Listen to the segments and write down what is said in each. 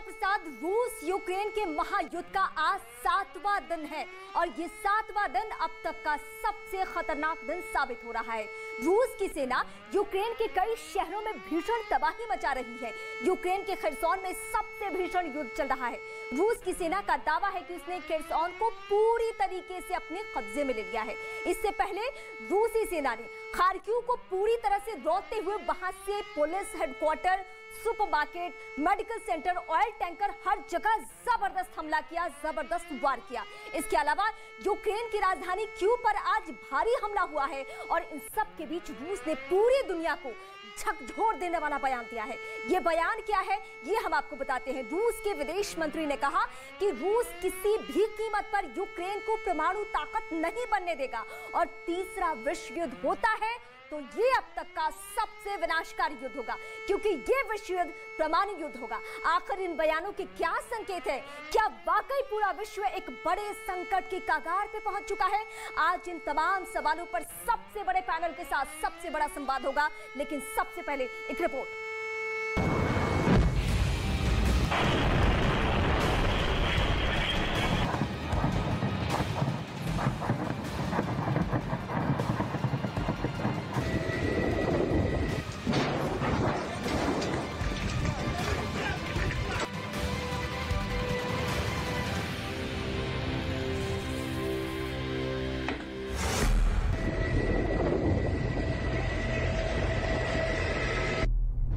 प्रसाद, रूस यूक्रेन के महायुद्ध का आज 7वां दिन है और ये 7वां दिन अब तक का सबसे खतरनाक दिन साबित हो रहा है। रूस की सेना यूक्रेन के कई शहरों में भीषण तबाही मचा रही है। यूक्रेन के खरसोन में सबसे भीषण युद्ध चल रहा है। रूस की सेना का दावा है कि उसने खरसोन को पूरी तरीके से अपने कब्जे में ले लिया है। इससे पहले रूसी सेना ने खार्किव को पूरी तरह से रोकते हुए वहां से police headquarter, supermarket, medical centre, oil tanker, हर जगह जबरदस्त हमला किया, जबरदस्त वार किया। इसके अलावा यूक्रेन की राजधानी कीव पर आज भारी हमला हुआ है और इन सब के बीच रूस ने पूरी दुनिया को झकझोर देने वाला बयान दिया है। ये बयान क्या है, ये हम आपको बताते हैं। रूस के विदेश मंत्री ने कहा कि रूस किसी भी कीमत पर यूक्रेन को परमाणु ताकत नहीं बनने देगा और तीसरा विश्व युद्ध होता है तो ये अब तक का सबसे विनाशकारी युद्ध होगा, क्योंकि ये विश्व युद्ध परमाणु युद्ध होगा। आखिर इन बयानों के क्या संकेत है? क्या वाकई पूरा विश्व एक बड़े संकट की कगार पे पहुंच चुका है? आज इन तमाम सवालों पर सबसे बड़े पैनल के साथ सबसे बड़ा संवाद होगा, लेकिन सबसे पहले एक रिपोर्ट।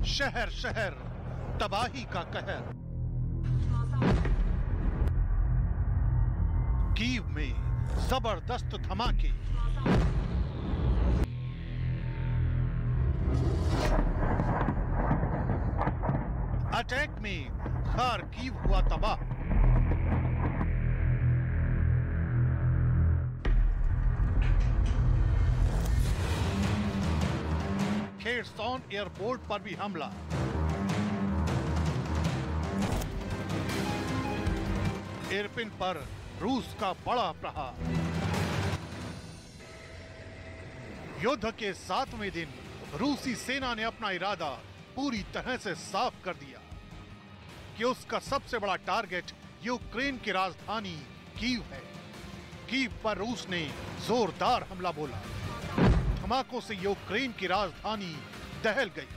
शहर शहर तबाही का कहर। कीव में जबरदस्त धमाके। अटैक में खार्किव हुआ तबाह। खेरसोन एयरपोर्ट पर भी हमला। इरपिन पर रूस का बड़ा प्रहार। युद्ध के 7वें दिन रूसी सेना ने अपना इरादा पूरी तरह से साफ कर दिया कि उसका सबसे बड़ा टारगेट यूक्रेन की राजधानी कीव है। कीव पर रूस ने जोरदार हमला बोला। धमाकों से यूक्रेन की राजधानी दहल गई,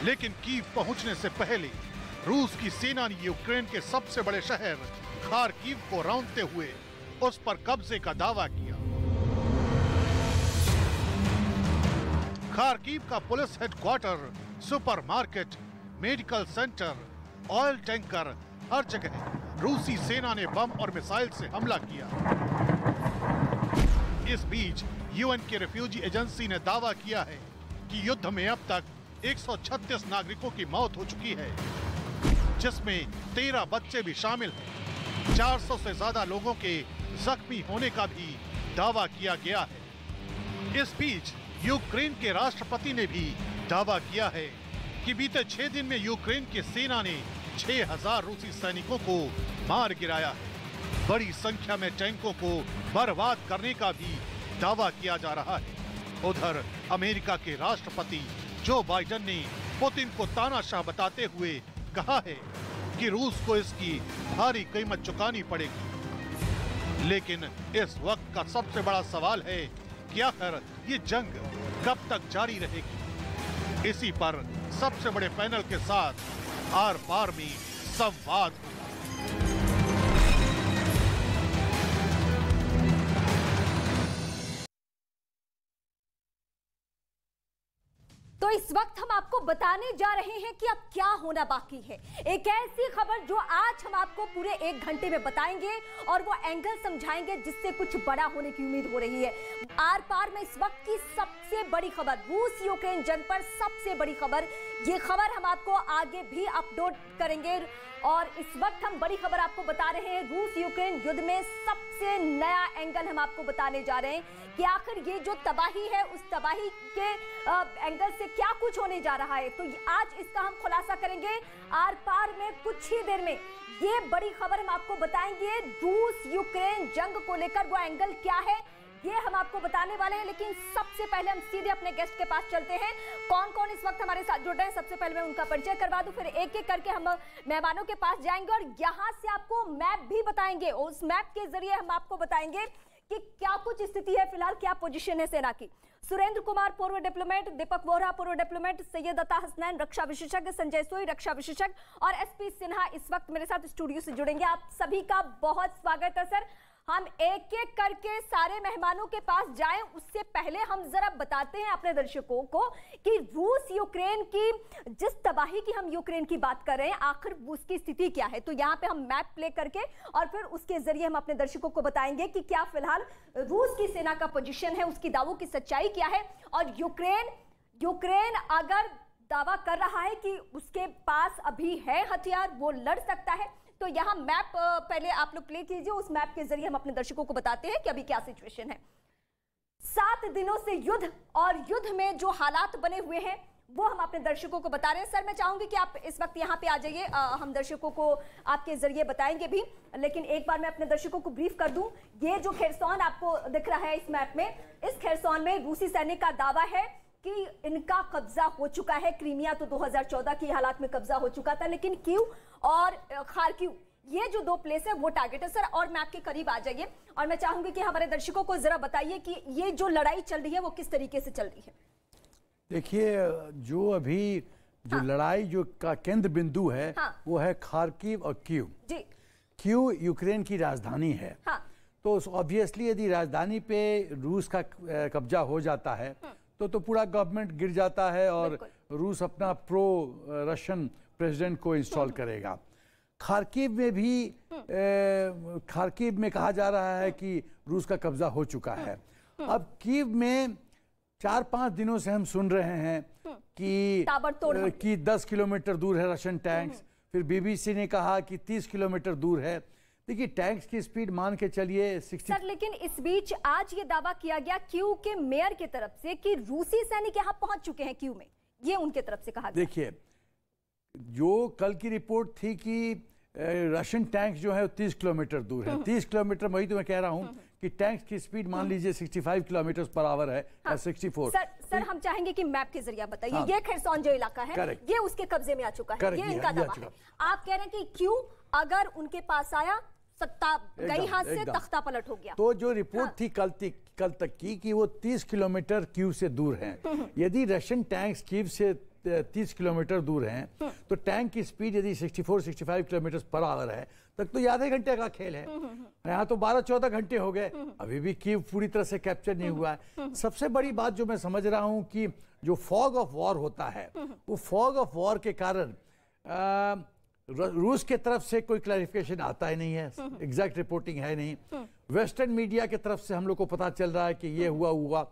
लेकिन कीव पहुंचने से पहले रूस की सेना ने यूक्रेन के सबसे बड़े शहर खार्किव को रौंदते हुए उस पर कब्जे का दावा किया। खार्किव का police headquarter, supermarket, medical centre, oil tanker, हर जगह रूसी सेना ने बम और मिसाइल से हमला किया। इस बीच यूएन की रिफ्यूजी एजेंसी ने दावा किया है कि युद्ध में अब तक 136 नागरिकों की मौत हो चुकी है, जिसमें 13 बच्चे भी शामिल हैं। 400 से ज्यादा लोगों के जख्मी होने का भी दावा किया गया है। इस बीच यूक्रेन के राष्ट्रपति ने भी दावा किया है कि बीते 6 दिन में यूक्रेन की सेना ने 6000 रूसी सैनिकों को मार गिराया है। बड़ी संख्या में टैंकों को बर्बाद करने का भी दावा किया जा रहा है। उधर अमेरिका के राष्ट्रपति जो बाइडेन ने पुतिन को तानाशाह बताते हुए कहा है कि रूस को इसकी भारी कीमत चुकानी पड़ेगी। लेकिन इस वक्त का सबसे बड़ा सवाल है कि आखिर ये जंग कब तक जारी रहेगी। इसी पर सबसे बड़े पैनल के साथ आर पार में संवाद होगा। तो इस वक्त हम आपको बताने जा रहे हैं कि अब क्या होना बाकी है। एक ऐसी खबर जो आज हम आपको पूरे 1 घंटे में बताएंगे और वो एंगल समझाएंगे जिससे कुछ बड़ा होने की उम्मीद हो रही है। आर पार में इस वक्त की सबसे बड़ी खबर, रूस यूक्रेन जंग पर सबसे बड़ी खबर, ये खबर हम आपको आगे भी अपलोड करेंगे। और इस वक्त हम बड़ी खबर आपको बता रहे हैं, रूस यूक्रेन युद्ध में सबसे नया एंगल हम आपको बताने जा रहे हैं कि आखिर ये जो तबाही है उस तबाही के एंगल से क्या कुछ होने जा रहा है। तो आज इसका हम खुलासा करेंगे आर पार में कुछ ही देर में। ये बड़ी खबर हम आपको बताएंगे, रूस यूक्रेन जंग को लेकर वो एंगल क्या है ये हम आपको बताने वाले हैं, लेकिन सबसे पहले हम सीधे अपने गेस्ट के पास चलते हैं। कौन कौन इस वक्त हमारे साथ जुड़ रहे हैं, सबसे पहले मैं उनका परिचय करवा दूं, फिर एक एक करके हम मेहमानों के पास जाएंगे और यहाँ से आपको मैप भी बताएंगे। उस मैप के जरिए हम आपको बताएंगे कि क्या कुछ स्थिति है फिलहाल, क्या पोजीशन है सेना की। सुरेंद्र कुमार पूर्व डिप्लोमेट, दीपक वोहरा पूर्व डिप्लोमेट, सैयद अता हसनैन रक्षा विशेषज्ञ, संजय सोई रक्षा विशेषज्ञ और एसपी सिन्हा इस वक्त मेरे साथ स्टूडियो से जुड़ेंगे। आप सभी का बहुत स्वागत है सर। हम एक एक करके सारे मेहमानों के पास जाएं, उससे पहले हम जरा बताते हैं अपने दर्शकों को कि रूस यूक्रेन की जिस तबाही की हम यूक्रेन की बात कर रहे हैं, आखिर उसकी स्थिति क्या है। तो यहाँ पे हम मैप प्ले करके और फिर उसके जरिए हम अपने दर्शकों को बताएंगे कि क्या फिलहाल रूस की सेना का पोजीशन है, उसकी दावों की सच्चाई क्या है। और यूक्रेन अगर दावा कर रहा है कि उसके पास अभी है हथियार, वो लड़ सकता है, तो यहाँ मैप पहले आप लोग प्ले कीजिए। उस मैप के जरिए हम अपने दर्शकों को बताते हैं कि अभी क्या सिचुएशन है। 7 दिनों से युद्ध और युद्ध में जो हालात बने हुए हैं वो हम अपने दर्शकों को बता रहे हैं। सर मैं चाहूंगी कि आप इस वक्त यहाँ पे आ जाइए, हम दर्शकों को आपके जरिए बताएंगे भी, लेकिन एक बार मैं अपने दर्शकों को ब्रीफ कर दूं। ये जो खेरसौन आपको दिख रहा है इस मैप में, इस खेरसौन में रूसी सैनिक का दावा है कि इनका कब्जा हो चुका है। क्रीमिया तो 2014 की हालात में कब्जा हो चुका था, लेकिन कीव और खार्किव ये जो 2 प्लेस है वो टारगेट है। सर और मैप के करीब आ जाइए और मैं चाहूंगी कि हमारे दर्शकों को जरा बताइए कि ये जो लड़ाई चल रही है वो किस तरीके से चल रही है। देखिए, जो अभी लड़ाई जो का केंद्र बिंदु है वो है खार्किव और कीव जी। कीव यूक्रेन की राजधानी है। तो ऑब्वियसली यदि राजधानी पे रूस का कब्जा हो जाता है तो पूरा गवर्नमेंट गिर जाता है और रूस अपना प्रो रशियन प्रेसिडेंट को इंस्टॉल करेगा। खार्किव में भी खार्किव में कहा जा रहा है कि रूस का कब्जा हो चुका है। अब कीव में 4-5 दिनों से हम सुन रहे हैं कि 10 किलोमीटर दूर है रशियन टैंक्स, फिर बीबीसी ने कहा कि 30 किलोमीटर दूर है। देखिए टैंक्स की स्पीड मान के चलिए 60। सर लेकिन इस बीच आज ये दावा किया गया क्यू के मेयर की तरफ से कि रूसी सैनिक यहाँ पहुंच चुके हैं क्यू में, ये उनके तरफ से कहा गया। देखिए जो कल की रिपोर्ट थी कि रशियन टैंक्स जो है 30 किलोमीटर दूर है। 30 किलोमीटर, वही तो मैं कह रहा हूँ कि टैंक्स की स्पीड मान लीजिए 65 किलोमीटर पर आवर है या 64। सर हम चाहेंगे कि मैप के जरिए बताइए। ये खेरसौन जो इलाका है ये उसके कब्जे में आ चुका है, ये इनका दावा है। आप कह रहे हैं कि क्यू अगर उनके पास आया, सत्ता गई हाथ से, तख्ता पलट हो गया। तो जो रिपोर्ट थी कल तक की कि वो 30 किलोमीटर कीव से दूर हैं। यदि रशियन टैंक्स कीव से 30 किलोमीटर दूर हैं तो टैंक की स्पीड यदि 64-65 किलोमीटर पर आवर है तक तो आधे घंटे का खेल है। यहाँ तो 12-14 घंटे हो गए, अभी भी कीव पूरी तरह से कैप्चर नहीं हुआ है। सबसे बड़ी बात जो मैं समझ रहा हूँ कि जो फॉग ऑफ वॉर होता है, वो फॉग ऑफ वॉर के कारण रूस के तरफ से कोई क्लैरिफिकेशन आता ही नहीं है, एग्जैक्ट रिपोर्टिंग है नहीं। वेस्टर्न मीडिया के तरफ से हम लोग को पता चल रहा है कि ये हुआ।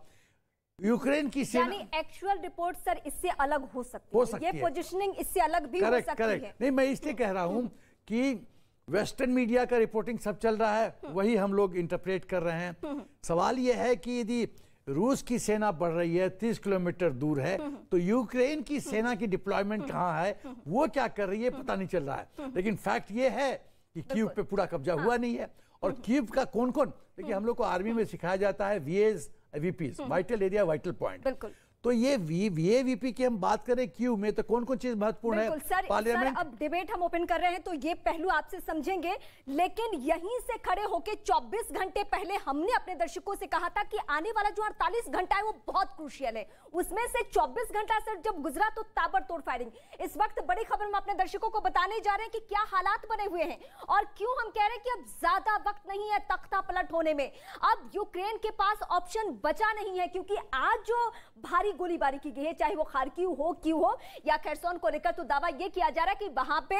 यूक्रेन की सेना, यानी एक्चुअल रिपोर्ट सर इससे अलग हो सकती है, ये पोजीशनिंग इससे अलग भी हो सकती है। नहीं, मैं इसलिए कह रहा हूं कि वेस्टर्न मीडिया का रिपोर्टिंग सब चल रहा है, वही हम लोग इंटरप्रेट कर रहे हैं। सवाल यह है कि यदि रूस की सेना बढ़ रही है, 30 किलोमीटर दूर है, तो यूक्रेन की सेना की डिप्लॉयमेंट कहाँ है, वो क्या कर रही है, पता नहीं चल रहा है। लेकिन फैक्ट ये है कि कीव पे पूरा कब्जा हुआ नहीं है। और कीव का कौन कौन, देखिए हम लोग को आर्मी में सिखाया जाता है VAVPs, vital area vital point. तो ये VAVP की हम बात करें क्यू में तो कौन कौन चीज महत्वपूर्ण है। सर अब डिबेट हम ओपन कर रहे हैं तो ये पहलू आपसे समझेंगे, लेकिन यहीं से खड़े होके 24 घंटे पहले हमने अपने दर्शकों से कहा था कि आने वाला जो 48 घंटा है वो बहुत क्रूशियल है। उसमें से 24 घंटा सर जब गुजरा तो ताबड़तोड़ फायरिंग। इस वक्त बड़ी खबर हम अपने दर्शकों को बताने जा रहे हैं कि क्या हालात बने हुए हैं और क्यों हम कह रहे हैं कि अब ज्यादा वक्त नहीं है तख्ता पलट होने में। अब यूक्रेन के पास ऑप्शन बचा नहीं है, क्योंकि आज जो भारी गोलीबारी की गई है, चाहे वो खार्किव हो, क्यू हो या खेरसौन को लेकर, तो दावा यह किया जा रहा है कि वहां पे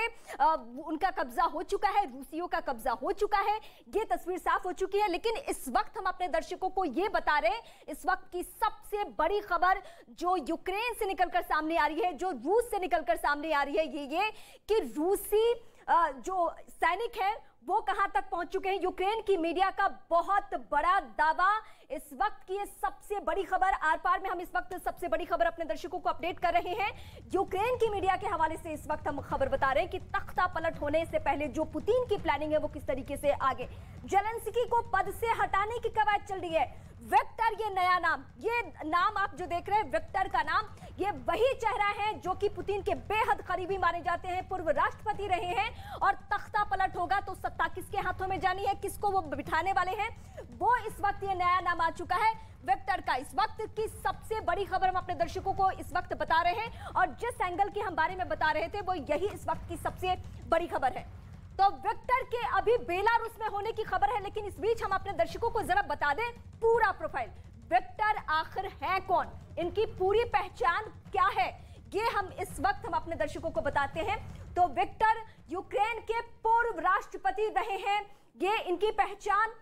उनका कब्जा हो चुका है, रूसियों का कब्जा हो चुका है। ये तस्वीर साफ हो चुकी है। लेकिन इस वक्त हम अपने दर्शकों को यह बता रहे हैं, इस वक्त की सबसे बड़ी खबर जो यूक्रेन से निकलकर सामने आ रही है, जो रूस से निकलकर सामने आ रही है, ये कि रूसी जो सैनिक है वो कहां तक पहुंच चुके हैं। यूक्रेन की मीडिया का बहुत बड़ा दावा, इस वक्त की सबसे बड़ी खबर आर पार में हम इस वक्त सबसे बड़ी खबर अपने दर्शकों को अपडेट कर रहे हैं। यूक्रेन की मीडिया के हवाले से इस वक्त हम खबर बता रहे हैं कि तख्ता पलट होने से पहले जो पुतिन की प्लानिंग है वो किस तरीके से आगे, जेलेंस्की को पद से हटाने की कवायद चल रही है। विक्टर, ये नया नाम, ये नाम आप जो देख रहे हैं विक्टर का नाम, ये वही चेहरा है जो कि पुतिन के बेहद करीबी माने जाते हैं, पूर्व राष्ट्रपति रहे हैं। और तख्ता पलट होगा तो सत्ता किसके हाथों में जानी है, किसको वो बिठाने वाले हैं, वो इस वक्त ये नया नाम आ चुका है विक्टर का। इस वक्त की सबसे बड़ी खबर हम अपने दर्शकों को इस वक्त बता रहे हैं, और जिस एंगल की हम बारे में बता रहे थे वो यही इस वक्त की सबसे बड़ी खबर है। तो विक्टर के अभी बेलारूस में होने की खबर है, लेकिन इस बीच हम अपने दर्शकों को जरा बता दें पूरा प्रोफाइल। विक्टर आखिर है कौन, इनकी पूरी पहचान क्या है, ये हम इस वक्त हम अपने दर्शकों को बताते हैं। तो विक्टर यूक्रेन के पूर्व राष्ट्रपति रहे हैं, ये इनकी पहचान,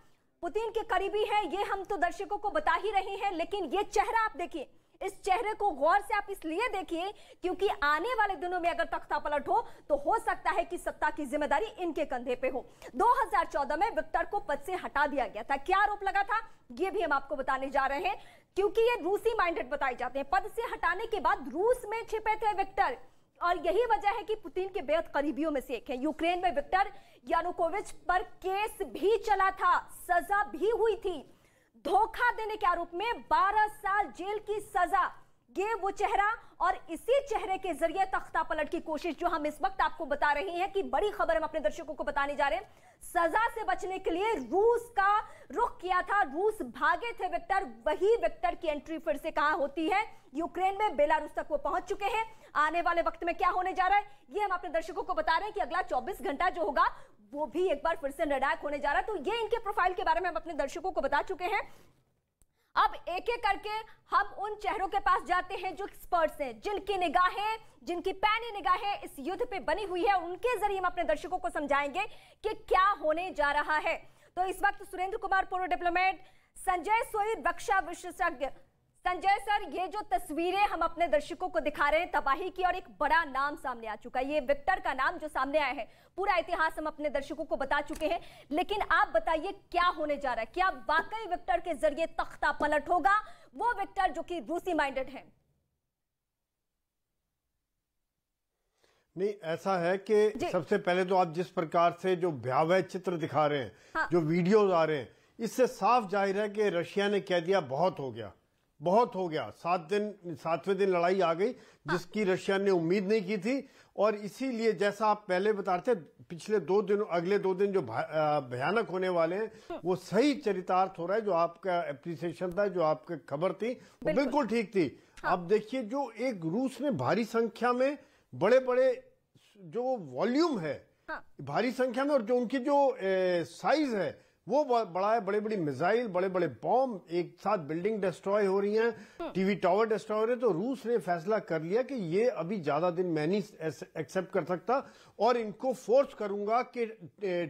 पुतिन के करीबी है, ये हम तो दर्शकों को बता ही रहे हैं। लेकिन ये चेहरा आप देखिए, इस चेहरे को गौर से आप इसलिए देखिए क्योंकि आने वाले दिनों में अगर तख्ता पलट हो तो सकता है कि सत्ता की जिम्मेदारी इनके कंधे पे हो। 2014 में विक्टर को पद से हटा दिया गया था। क्या आरोप लगा था ये भी हम आपको बताने जा रहे हैं, क्योंकि ये रूसी माइंडेड बताए जाते हैं। पद से हटाने के बाद रूस में छिपे थे विक्टर, और यही वजह है कि पुतिन के बेहद करीबियों में से एक है। यूक्रेन में विक्टर यानुकोविच पर केस भी चला था, सजा भी हुई थी, धोखा देने के आरोप में 12 साल जेल की सजा। ये वो चेहरा, और इसी चेहरे के जरिए तख्ता पलट की कोशिश जो हम इस वक्त आपको बता रहे हैं कि बड़ी खबर हम अपने दर्शकों को बताने जा रहे हैं। सजा से बचने के लिए रूस का रुख किया था, रूस भागे थे विक्टर। वही विक्टर की एंट्री फिर से कहां होती है, यूक्रेन में, बेलारूस तक वो पहुंच चुके हैं। आने वाले वक्त में क्या होने जा रहा है ये हम अपने दर्शकों को बता रहे हैं कि अगला 24 घंटा जो होगा वो भी एक बार फिर से निर्णायक होने जा रहा है। तो ये इनके प्रोफाइल के बारे में हम अपने दर्शकों को बता चुके हैं। अब एक एक करके हम उन चेहरों के पास जाते हैं जो एक्सपर्ट्स हैं, जिनकी निगाहें, जिनकी पैनी निगाहें इस युद्ध पे बनी हुई है। उनके जरिए हम अपने दर्शकों को समझाएंगे कि क्या होने जा रहा है। तो इस वक्त सुरेंद्र कुमार, पूर्व डिप्लोमेट, संजय सोई, रक्षा विशेषज्ञ। संजय सर, ये जो तस्वीरें हम अपने दर्शकों को दिखा रहे हैं तबाही की, और एक बड़ा नाम सामने आ चुका है, ये विक्टर का नाम जो सामने आया है, पूरा इतिहास हम अपने दर्शकों को बता चुके हैं। लेकिन आप बताइए क्या होने जा रहा है, क्या वाकई विक्टर के जरिए तख्ता पलट होगा, वो विक्टर जो कि रूसी माइंडेड है? नहीं, ऐसा है कि सबसे पहले तो आप जिस प्रकार से जो भयावह चित्र दिखा रहे हैं, हाँ। जो वीडियोज आ रहे हैं, इससे साफ जाहिर है कि रशिया ने कह दिया बहुत हो गया, बहुत हो गया। 7वें दिन लड़ाई आ गई जिसकी रशिया ने उम्मीद नहीं की थी। और इसीलिए जैसा आप पहले बता रहे थे, पिछले 2 दिन, अगले 2 दिन जो भयानक होने वाले हैं, वो सही चरितार्थ हो रहा है। जो आपका एप्रिसिएशन था, जो आपकी खबर थी, वो बिल्कुल ठीक थी। हाँ। अब देखिए, जो एक रूस में भारी संख्या में बड़े बड़े जो वॉल्यूम है, हाँ। भारी संख्या में, और जो उनकी जो साइज है वो बड़ा है। बड़े बड़ी मिसाइल, बड़े बड़े बॉम्ब, एक साथ बिल्डिंग डिस्ट्रॉय हो रही हैं, टीवी टावर डिस्ट्रॉय हो रहे हैं। तो रूस ने फैसला कर लिया कि ये अभी ज्यादा दिन मैं नहीं एक्सेप्ट कर सकता, और इनको फोर्स करूंगा कि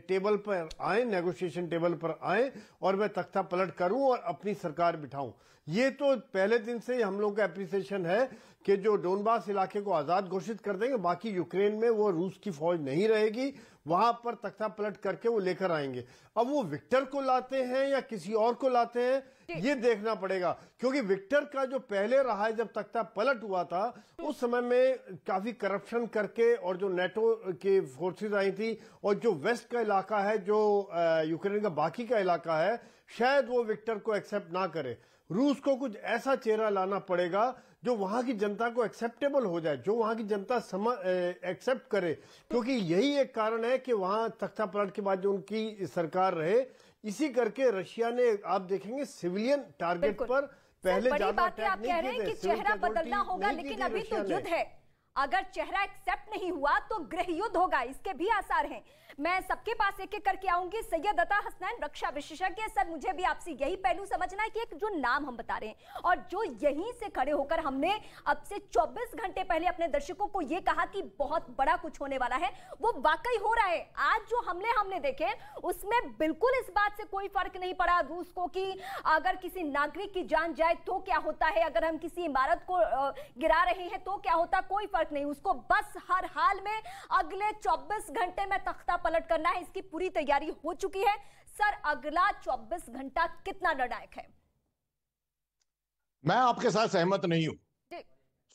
टेबल पर आए, नेगोशिएशन टेबल पर आए, और मैं तख्ता पलट करूं और अपनी सरकार बिठाऊं। ये तो पहले दिन से हम लोगों का एप्रिसिएशन है कि जो डोनबास इलाके को आजाद घोषित कर देंगे, बाकी यूक्रेन में वो रूस की फौज नहीं रहेगी, वहां पर तख्ता पलट करके वो लेकर आएंगे। अब वो विक्टर को लाते हैं या किसी और को लाते हैं, ये देखना पड़ेगा। क्योंकि विक्टर का जो पहले रहा है, जब तख्ता पलट हुआ था उस समय में काफी करप्शन करके, और जो नेटो के फोर्सेस आई थी, और जो वेस्ट का इलाका है, जो यूक्रेन का बाकी का इलाका है, शायद वो विक्टर को एक्सेप्ट ना करे। रूस को कुछ ऐसा चेहरा लाना पड़ेगा जो वहां की जनता को एक्सेप्टेबल हो जाए, जो वहां की जनता एक्सेप्ट करे। क्योंकि यही एक कारण है कि वहां तख्ता पलट के बाद जो उनकी सरकार रहे, इसी करके रशिया ने, आप देखेंगे, सिविलियन टारगेट पर पहले ज्यादा अटैक नहीं किए थे। चेहरा बदलना होगा, लेकिन अभी तो युद्ध है। अगर चेहरा एक्सेप्ट नहीं हुआ तो गृह युद्ध होगा, इसके भी आसार हैं। मैं सबके पास एक एक करके आऊंगी। सैयद अता हसनैन, रक्षा विशेषज्ञ। सर, मुझे भी आपसे यही पहलू समझना है कि एक जो नाम हम बता रहे हैं, और जो यहीं से खड़े होकर हमने अब से 24 घंटे पहले अपने दर्शकों को यह कहा कि बहुत बड़ा कुछ होने वाला है, वो वाकई हो रहा है। आज जो हमने देखे उसमें बिल्कुल इस बात से कोई फर्क नहीं पड़ा रूस को कि अगर किसी नागरिक की जान जाए तो क्या होता है, अगर हम किसी इमारत को गिरा रहे हैं तो क्या होता, कोई फर्क नहीं। उसको बस हर हाल में अगले 24 घंटे में तख्ता पलट करना है। इसकी पूरी तैयारी हो चुकी है। सर, अगला 24 घंटा कितना निर्णायक है? मैं आपके साथ सहमत नहीं हूं।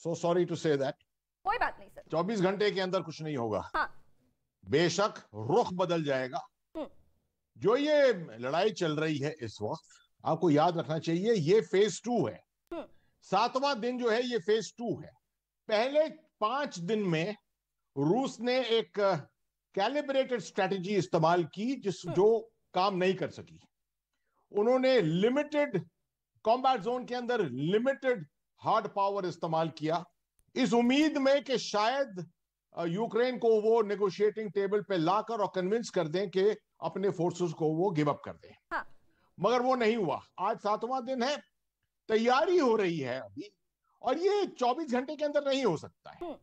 So sorry to say that. कोई बात नहीं सर। 24 घंटे के अंदर कुछ नहीं होगा। हाँ। बेशक रुख बदल जाएगा। जो ये लड़ाई चल रही है इस वक्त, आपको याद रखना चाहिए ये फेज 2 है। 7वां दिन जो है ये फेज 2 है। पहले 5 दिन में रूस ने एक कैलिब्रेटेड स्ट्रेटजी इस्तेमाल की जो काम नहीं कर सकी। उन्होंने लिमिटेड कॉम्बैट जोन के अंदर लिमिटेड हार्ड पावर इस्तेमाल किया, इस उम्मीद में कि शायद यूक्रेन को वो नेगोशिएटिंग टेबल पे लाकर और कन्विंस कर दें कि अपने फोर्सेस को वो गिव अप कर दें। हाँ। मगर वो नहीं हुआ। आज 7वां दिन है, तैयारी हो रही है अभी, और ये 24 घंटे के अंदर नहीं हो सकता है।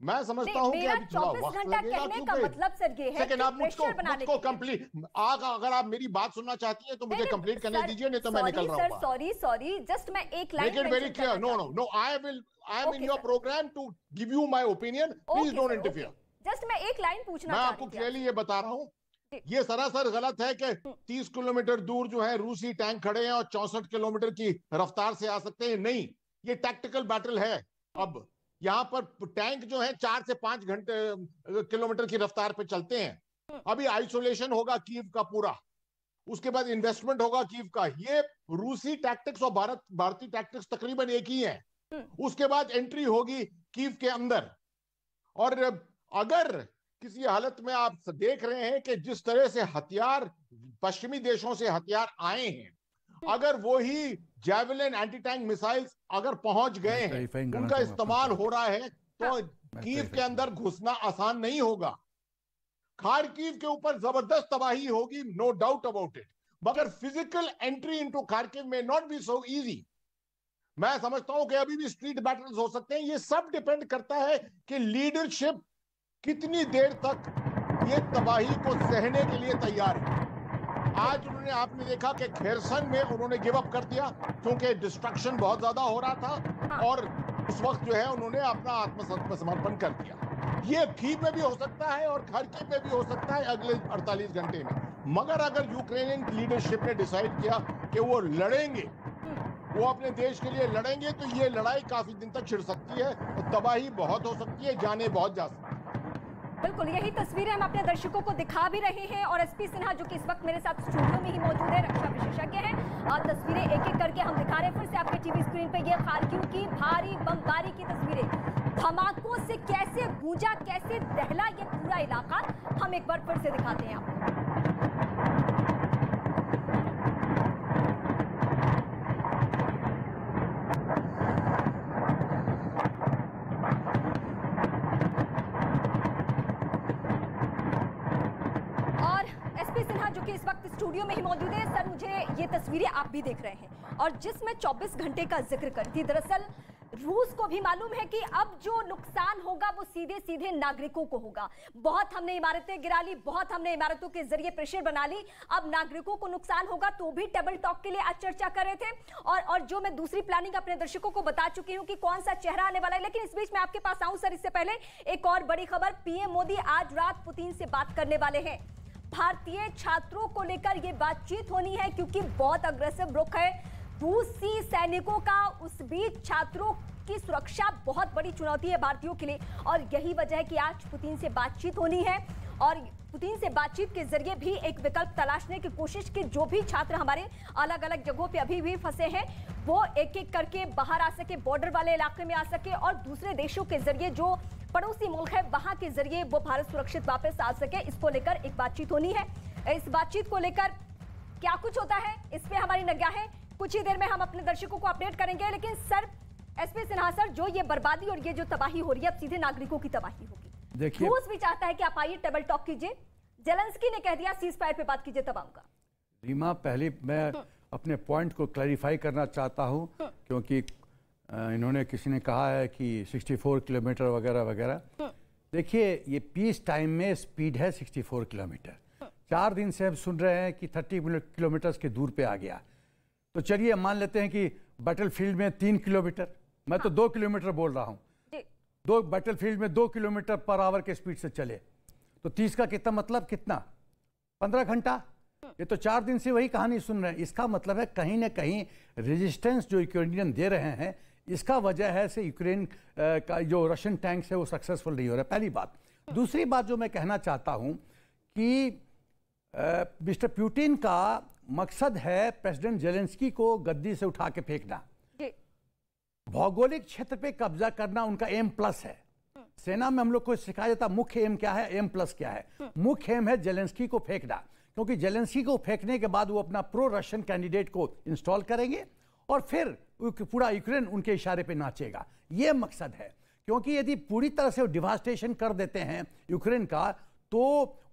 मैं समझता हूं कि अभी थोड़ा वक्त लगेगा, क्योंकि मतलब सर ये है कि आप मुझको कंप्लीट, अगर आप मेरी बात सुनना चाहती हैं तो मुझे कंप्लीट करने दीजिए, नहीं तो मैं निकल रहा हूं। सॉरी जस्ट मैं एक line make it very clear. No I am in your programme to give you my opinion, please don't interfere. Just मैं एक लाइन पूछना मैं आपको क्लियरली ये बता रहा हूं, ये सरासर गलत है कि 30 किलोमीटर दूर जो है रूसी टैंक खड़े हैं और 64 किलोमीटर की रफ्तार से आ सकते हैं। नहीं, ये टैक्टिकल बैटल है। अब यहां पर टैंक जो है 4 से 5 किलोमीटर की रफ्तार पे चलते हैं। अभी आइसोलेशन होगा कीव का पूरा, उसके बाद इन्वेस्टमेंट होगा कीव का। ये रूसी टैक्टिक्स और भारतीय टैक्टिक्स तकरीबन एक ही है। उसके बाद एंट्री होगी कीव के अंदर। और अगर किसी हालत में आप देख रहे हैं कि जिस तरह से हथियार पश्चिमी देशों से हथियार आए हैं, अगर वो ही जैवलिन एंटी टैंक मिसाइल्स अगर पहुंच गए हैं, उनका इस्तेमाल हो रहा है, तो कीव के अंदर घुसना आसान नहीं होगा। खार्किव के ऊपर जबरदस्त तबाही होगी, नो डाउट अबाउट इट, मगर फिजिकल एंट्री इनटू खार्किव में नॉट बी सो इजी। मैं समझता हूं कि अभी भी स्ट्रीट बैटल्स हो सकते हैं। ये सब डिपेंड करता है कि लीडरशिप कितनी देर तक ये तबाही को सहने के लिए तैयार है। आज उन्होंने, आपने देखा कि खेरसन में उन्होंने गिव अप कर दिया क्योंकि डिस्ट्रक्शन बहुत ज्यादा हो रहा था, और उस वक्त जो है उन्होंने अपना आत्मसमर्पण कर दिया। ये कीव में भी हो सकता है और खार्किव में भी हो सकता है अगले 48 घंटे में। मगर अगर यूक्रेनियन लीडरशिप ने डिसाइड किया कि वो लड़ेंगे, वो अपने देश के लिए लड़ेंगे, तो ये लड़ाई काफी दिन तक छिड़ सकती है और तबाही बहुत हो सकती है, जाने बहुत जा सकती है। बिल्कुल यही तस्वीरें हम अपने दर्शकों को दिखा भी रहे हैं, और एसपी सिन्हा जो कि इस वक्त मेरे साथ स्टूडियो में ही मौजूद है, रक्षा विशेषज्ञ हैं, और तस्वीरें एक एक करके हम दिखा रहे हैं फिर से आपके टीवी स्क्रीन पे। ये खार्किव की भारी बमबारी की तस्वीरें, धमाकों से कैसे गूंजा, कैसे दहला ये पूरा इलाका, हम एक बार फिर से दिखाते हैं आपको। इस वक्त स्टूडियो में ही मौजूद है। सर, मुझे ये तस्वीरें आप भी देख रहे हैं, और जिसमें 24 घंटे का जिक्र करी थी। दरअसल रूस को भी मालूम है कि अब जो नुकसान होगा वो सीधे सीधे नागरिकों को होगा। बहुत हमने इमारतें गिरा ली, बहुत हमने इमारतों के जरिए प्रेशर बना ली, अब नागरिकों को नुकसान होगा, तो भी टेबल टॉक के लिए आज चर्चा कर रहे थे। और जो मैं दूसरी प्लानिंग अपने दर्शकों को बता चुकी हूं कि कौन सा चेहरा आने वाला है। लेकिन इस बीच मैं आपके पास आऊं सर, इससे पहले एक और बड़ी खबर, पीएम मोदी आज रात पुतिन से बात करने वाले हैं। भारतीय छात्रों को लेकर यह बातचीत होनी है, क्योंकि बहुत अग्रेसिव रुख है रूसी सैनिकों का। उस बीच छात्रों की सुरक्षा बहुत बड़ी चुनौती है भारतीयों के लिए, और यही वजह है कि आज पुतिन से बातचीत होनी है। और पुतिन से बातचीत के जरिए भी एक विकल्प तलाशने की कोशिश की, जो भी छात्र हमारे अलग अलग जगहों पे अभी भी फंसे हैं वो एक एक करके बाहर आ सके, बॉर्डर वाले इलाके में आ सके, और दूसरे देशों के जरिए जो पड़ोसी मुल्क है वहां के जरिए वो भारत सुरक्षित वापस आ सके। इसको लेकर एक बातचीत होनी है। इस बातचीत को लेकर क्या कुछ होता है इस पे हमारी निगाह है, कुछ ही देर में हम अपने दर्शकों को अपडेट करेंगे। लेकिन सर, एसपी सिन्हा सर, जो ये बर्बादी और ये जो तबाही हो रही है, अब सीधे नागरिकों की तबाही होगी। देखिए, रूस भी चाहता है कि आप आइए टेबल टॉक कीजिए, जेलेंस्की ने कह दिया सीज फायर पे बात कीजिए, तब आऊंगा। रीमा, पहले मैं अपने पॉइंट को क्लैरिफाई करना चाहता हूं, क्योंकि इन्होंने, किसी ने कहा है कि 64 किलोमीटर वगैरह वगैरह। देखिए, ये पीस टाइम में स्पीड है 64 किलोमीटर। 4 दिन से हम सुन रहे हैं कि 30 किलोमीटर के दूर पे आ गया। तो चलिए मान लेते हैं कि बैटलफील्ड में 3 किलोमीटर, मैं तो 2 किलोमीटर बोल रहा हूँ, दो बैटलफील्ड में 2 किलोमीटर पर आवर के स्पीड से चले, तो 30 का कितना मतलब, कितना 15 घंटा। ये तो 4 दिन से वही कहानी सुन रहे हैं। इसका मतलब है कहीं ना कहीं रेजिस्टेंस जो यूक्रेनियन दे रहे हैं, इसका वजह है से यूक्रेन का जो रशियन टैंक्स है वो सक्सेसफुल नहीं हो रहा है, पहली बात। दूसरी बात जो मैं कहना चाहता हूं कि मिस्टर पुतिन का मकसद है प्रेसिडेंट जेलेंस्की को गद्दी से उठा के फेंकना, भौगोलिक क्षेत्र पे कब्जा करना उनका एम प्लस है। सेना में हम लोग को सिखाया जाता मुख्य एम क्या है, एम प्लस क्या है। मुख्य एम है जेलेंस्की को फेंकना, क्योंकि जेलेंस्की को फेंकने के बाद वो अपना प्रो रशियन कैंडिडेट को इंस्टॉल करेंगे और फिर पूरा यूक्रेन उनके इशारे पे नाचेगा। ये मकसद है, क्योंकि यदि पूरी तरह से डिवास्टेशन कर देते हैं यूक्रेन का तो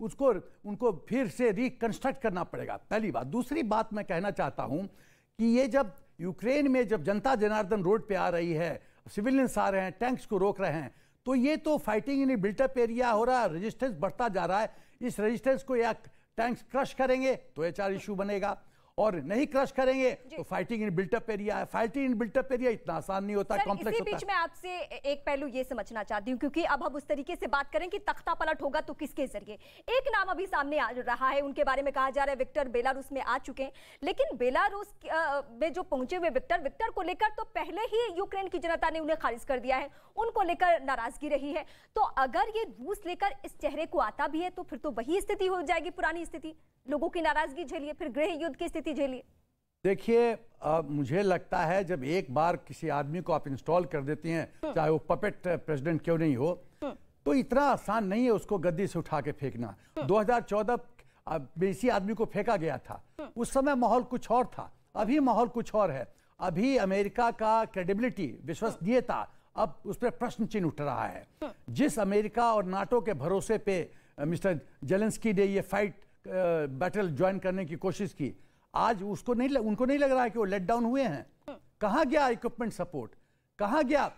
उनको फिर से रिकंस्ट्रक्ट करना पड़ेगा, पहली बात। दूसरी बात मैं कहना चाहता हूं कि ये जब यूक्रेन में जब जनता जनार्दन रोड पे आ रही है, सिविलियंस आ रहे हैं, टैंक्स को रोक रहे हैं, तो ये तो फाइटिंग इन बिल्टअप एरिया हो रहा है, रेजिस्टेंस बढ़ता जा रहा है। इस रेजिस्टेंस को या टैंक्स क्रश करेंगे तो HR इशू बनेगा, और नहीं क्रश करेंगे तो फाइटिंग इन बिल्टअप एरिया है। फाइटिंग इन बिल्टअप एरिया इतना आसान नहीं होता, कॉम्प्लेक्स होता है। बीच में आपसे एक पहलू ये समझना चाहती हूँ, क्योंकि अब हम उस तरीके से बात करें कि तख्ता पलट होगा तो किसके जरिए। एक नाम अभी सामने आ रहा है, उनके बारे में कहा जा रहा है विक्टर बेलारूस में आ चुके हैं, लेकिन बेलारूस में जो पहुंचे हुए विक्टर को लेकर तो पहले ही यूक्रेन की जनता ने उन्हें खारिज कर दिया है, उनको लेकर नाराजगी रही है। तो अगर ये रूस लेकर इस चेहरे को आता भी है तो फिर तो वही स्थिति हो जाएगी, पुरानी स्थिति, लोगों की नाराजगी झेलिए, फिर गृह युद्ध की स्थिति झेलिए। देखिए, मुझे लगता है जब एक बार किसी आदमी को आप इंस्टॉल कर देती हैं, चाहे वो पपेट प्रेसिडेंट क्यों नहीं हो, तो इतना आसान नहीं है उसको गद्दी से उठा के फेंकना। 2014 में इसी आदमी को फेंका गया था, उस समय माहौल कुछ और था, अभी माहौल कुछ और है। अभी अमेरिका का क्रेडिबिलिटी, विश्वसनीयता, अब उस पर प्रश्न चिन्ह उठ रहा है। जिस अमेरिका और नाटो के भरोसे पे मिस्टर जेलेंस्की ने ये बैटल ज्वाइन करने की कोशिश की, आज उनको नहीं लग रहा है कि वो लेट डाउन हुए हैं। कहां गया इक्विपमेंट सपोर्ट, कहां गया?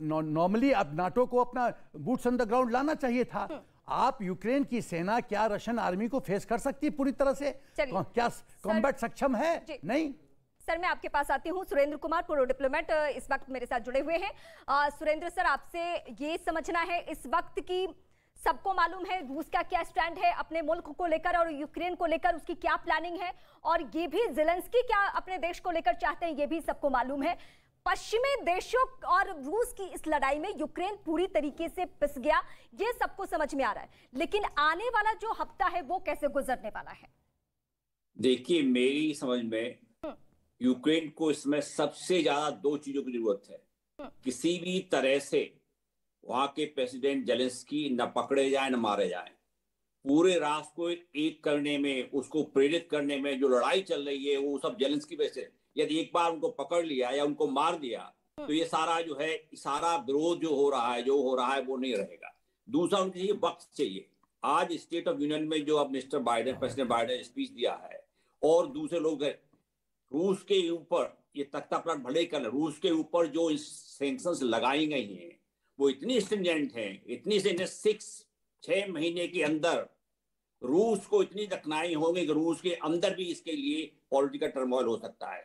नॉर्मली अब नाटो को अपना बूट्स ऑन द ग्राउंड लाना चाहिए था। आप यूक्रेन की सेना क्या रशियन आर्मी को फेस कर सकती है पूरी तरह से? क्या कॉम्बैट सक्षम है? नहीं। सर, मैं आपके पास आती हूँ। सुरेंद्र कुमार, पूर्व डिप्लोमेट, इस वक्त मेरे साथ जुड़े हुए हैं। सुरेंद्र सर, आपसे ये समझना है इस वक्त की, सबको मालूम है रूस का क्या स्टैंड है अपने मुल्क को लेकर और यूक्रेन को लेकर, उसकी क्या प्लानिंग है, और ये भी जेलेंस्की क्या अपने देश को लेकर चाहते हैं, ये भी सबको मालूम है। पश्चिमी देशों और रूस की इस लड़ाई में यूक्रेन पूरी तरीके से पिस गया, ये सबको समझ में आ रहा है, लेकिन आने वाला जो हफ्ता है वो कैसे गुजरने वाला है? देखिए, मेरी समझ में यूक्रेन को इसमें सबसे ज्यादा दो चीजों की जरूरत है। किसी भी तरह से वहां के प्रेसिडेंट जेलेंस्की न पकड़े जाए न मारे जाए। पूरे राष्ट्र को एक करने में, उसको प्रेरित करने में जो लड़ाई चल रही है वो सब जेलेंस्की पे से। यदि एक बार उनको पकड़ लिया या उनको मार दिया तो ये सारा जो है, सारा विरोध जो हो रहा है वो नहीं रहेगा। दूसरा, उनके लिए वक्त चाहिए। आज स्टेट ऑफ यूनियन में जो अब mister Biden, president Biden speech दिया है, और दूसरे लोग रूस के ऊपर ये तख्तापलट भले ही कर, रूस के ऊपर जो सैंक्शंस लगाई गई हैं वो इतनी स्ट्रिंजेंट है, इतनी स्ट्रिंजेंट, 6 महीने के अंदर रूस को इतनी कठिनाई होगी कि रूस के अंदर भी इसके लिए पॉलिटिकल टर्मोइल हो सकता है।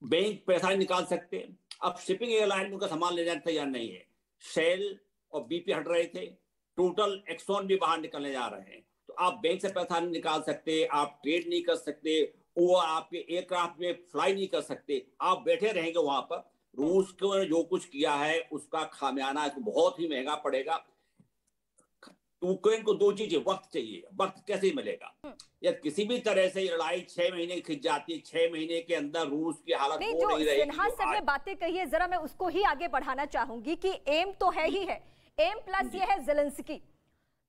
बैंक पैसा नहीं निकाल सकते। अब शिपिंग एयरलाइन उनका सामान ले जाने तैयार नहीं है। शेल और BP हट रहे थे, टोटल एक्सॉन भी बाहर निकलने जा रहे हैं। तो आप बैंक से पैसा नहीं निकाल सकते, आप ट्रेड नहीं कर सकते, वो आपके एयरक्राफ्ट में फ्लाई नहीं कर सकते, आप बैठे रहेंगे वहां पर। रूस को जो कुछ किया है उसका खामियाना इसको बहुत ही महंगा पड़ेगा। यूक्रेन को दो चीजें, वक्त चाहिए। वक्त कैसे मिलेगा? या किसी भी तरह से लड़ाई 6 महीने खिंच जाती है, 6 महीने के अंदर रूस की हालत नहीं रहेगी। सिन्हा सर ने बातें कही है, जरा मैं उसको ही आगे बढ़ाना चाहूंगी कि एम तो है ही है, एम प्लस ये है जेलेंस्की।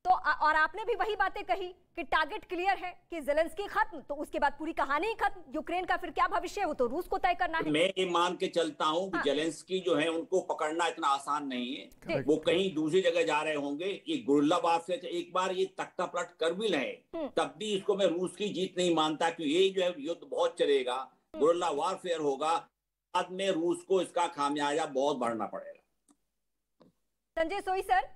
तो और आपने भी वही बातें कही कि टारगेट क्लियर है कि जेलेंस्की खत्म तो उसके बाद पूरी कहानी ही खत्म। यूक्रेन का फिर क्या भविष्य है वो तो रूस को तय करना है। मैं ये मान के चलता हूँ कि जेलेंस्की जो है उनको पकड़ना इतना आसान नहीं है। वो कहीं दूसरी जगह जा रहे होंगे। ये गुरिल्ला वारफेयर से एक बार ये तख्ता पलट कर भी रहे तब भी इसको मैं रूस की जीत नहीं मानता, क्योंकि ये जो है युद्ध बहुत चलेगा, गुरिल्ला वारफेयर होगा, बाद में रूस को इसका खामियाजा बहुत भरना पड़ेगा। संजय सोई सर,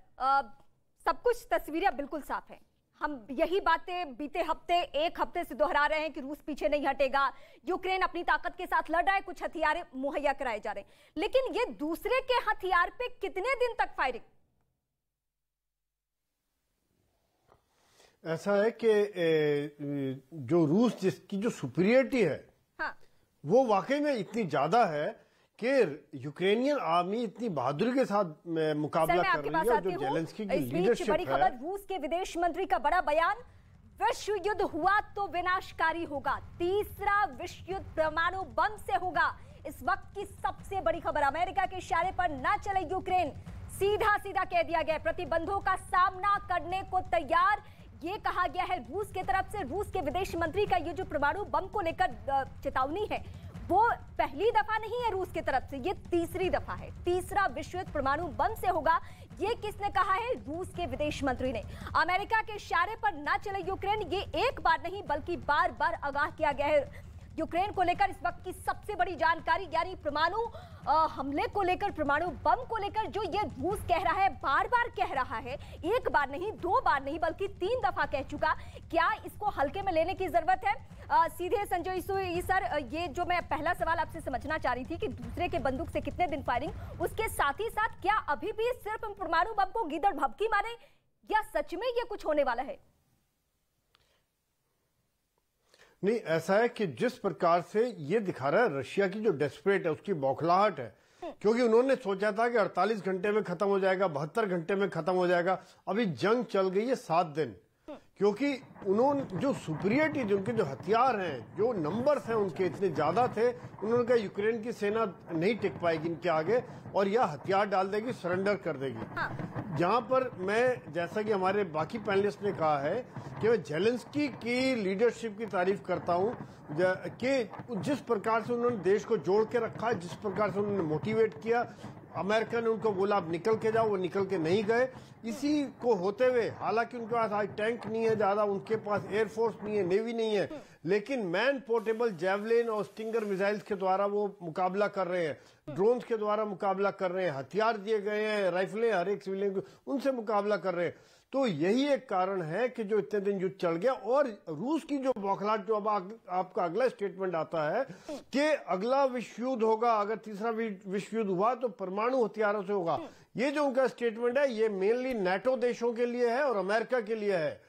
सब कुछ तस्वीरें बिल्कुल साफ है। हम यही बातें बीते हफ्ते, एक हफ्ते से दोहरा रहे हैं कि रूस पीछे नहीं हटेगा, यूक्रेन अपनी ताकत के साथ लड़ रहा है, कुछ हथियार मुहैया कराए जा रहे हैं, लेकिन ये दूसरे के हथियार पे कितने दिन तक फायरिंग? ऐसा है कि जो रूस जिसकी जो सुपीरियरिटी है, हाँ, वो वाकई में इतनी ज्यादा है कि यूक्रेनियन आर्मी इतनी बहादुरी के साथ मुकाबला कर रही है। जो जेलेंस्की की लीडरशिप बड़ी खबर, रूस के विदेश मंत्री का बड़ा बयान, विश्व युद्ध हुआ तो विनाशकारी होगा, तीसरा विश्व युद्ध परमाणु बम से होगा। इस वक्त की सबसे बड़ी खबर, अमेरिका के इशारे पर न चले यूक्रेन, सीधा सीधा कह दिया गया प्रतिबंधों का सामना करने को तैयार। ये कहा गया है रूस की तरफ से। रूस के विदेश मंत्री का ये जो परमाणु बम को लेकर चेतावनी है, वो पहली दफा नहीं है रूस की तरफ से, ये तीसरी दफा है। तीसरा विश्व युद्ध परमाणु बम से होगा, ये किसने कहा है? रूस के विदेश मंत्री ने। अमेरिका के इशारे पर न चले यूक्रेन, ये एक बार नहीं बल्कि बार बार आगाह किया गया है यूक्रेन को लेकर। इस वक्त की सबसे बड़ी जानकारी यानी परमाणु हमले को लेकर, परमाणु बम को लेकर जो ये रूस कह रहा है, बार बार कह रहा है, एक बार नहीं, दो बार नहीं बल्कि 3 दफा कह चुका। क्या इसको हल्के में लेने की जरूरत है? सीधे संजय सुई सर, ये जो मैं पहला सवाल आपसे समझना चाह रही थी कि दूसरे के बंदूक से कितने दिन फायरिंग, उसके साथ ही साथ क्या अभी भी सिर्फ परमाणु बम को गीदड़ भभकी मारे या सच में ये कुछ होने वाला है? नहीं, ऐसा है कि जिस प्रकार से ये दिखा रहा है रशिया की जो डेस्परेट है, उसकी बौखलाहट है, क्योंकि उन्होंने सोचा था कि 48 घंटे में खत्म हो जाएगा, 72 घंटे में खत्म हो जाएगा। अभी जंग चल गई है 7 दिन, क्योंकि उन्होंने जो सुपीरियरिटी, उनके जो हथियार हैं, जो नंबर्स हैं उनके इतने ज्यादा थे, उन्होंने कहा यूक्रेन की सेना नहीं टिक पाएगी इनके आगे और यह हथियार डाल देगी, सरेंडर कर देगी। जहां पर मैं, जैसा कि हमारे बाकी पैनलिस्ट ने कहा है कि मैं जेलेंस्की की लीडरशिप की तारीफ करता हूं कि जिस प्रकार से उन्होंने देश को जोड़ के रखा, जिस प्रकार से उन्होंने मोटिवेट किया। अमेरिका ने उनको बोला आप निकल के जाओ, वो निकल के नहीं गए। इसी को होते हुए, हालांकि उनके पास आज टैंक नहीं है ज्यादा, उनके पास एयरफोर्स नहीं है, नेवी नहीं है, लेकिन मैन पोर्टेबल जेवलिन और स्टिंगर मिसाइल्स के द्वारा वो मुकाबला कर रहे हैं, ड्रोन्स के द्वारा मुकाबला कर रहे हैं, हथियार दिए गए हैं, राइफलें हर एक सिविलियन को, उनसे मुकाबला कर रहे हैं। तो यही एक कारण है कि जो इतने दिन युद्ध चल गया। और रूस की जो बौखलाहट, जो अब आपका अगला स्टेटमेंट आता है कि अगला विश्व युद्ध होगा, अगर तीसरा विश्व युद्ध हुआ तो परमाणु हथियारों से होगा, ये जो उनका स्टेटमेंट है ये मेनली नाटो देशों के लिए है और अमेरिका के लिए है,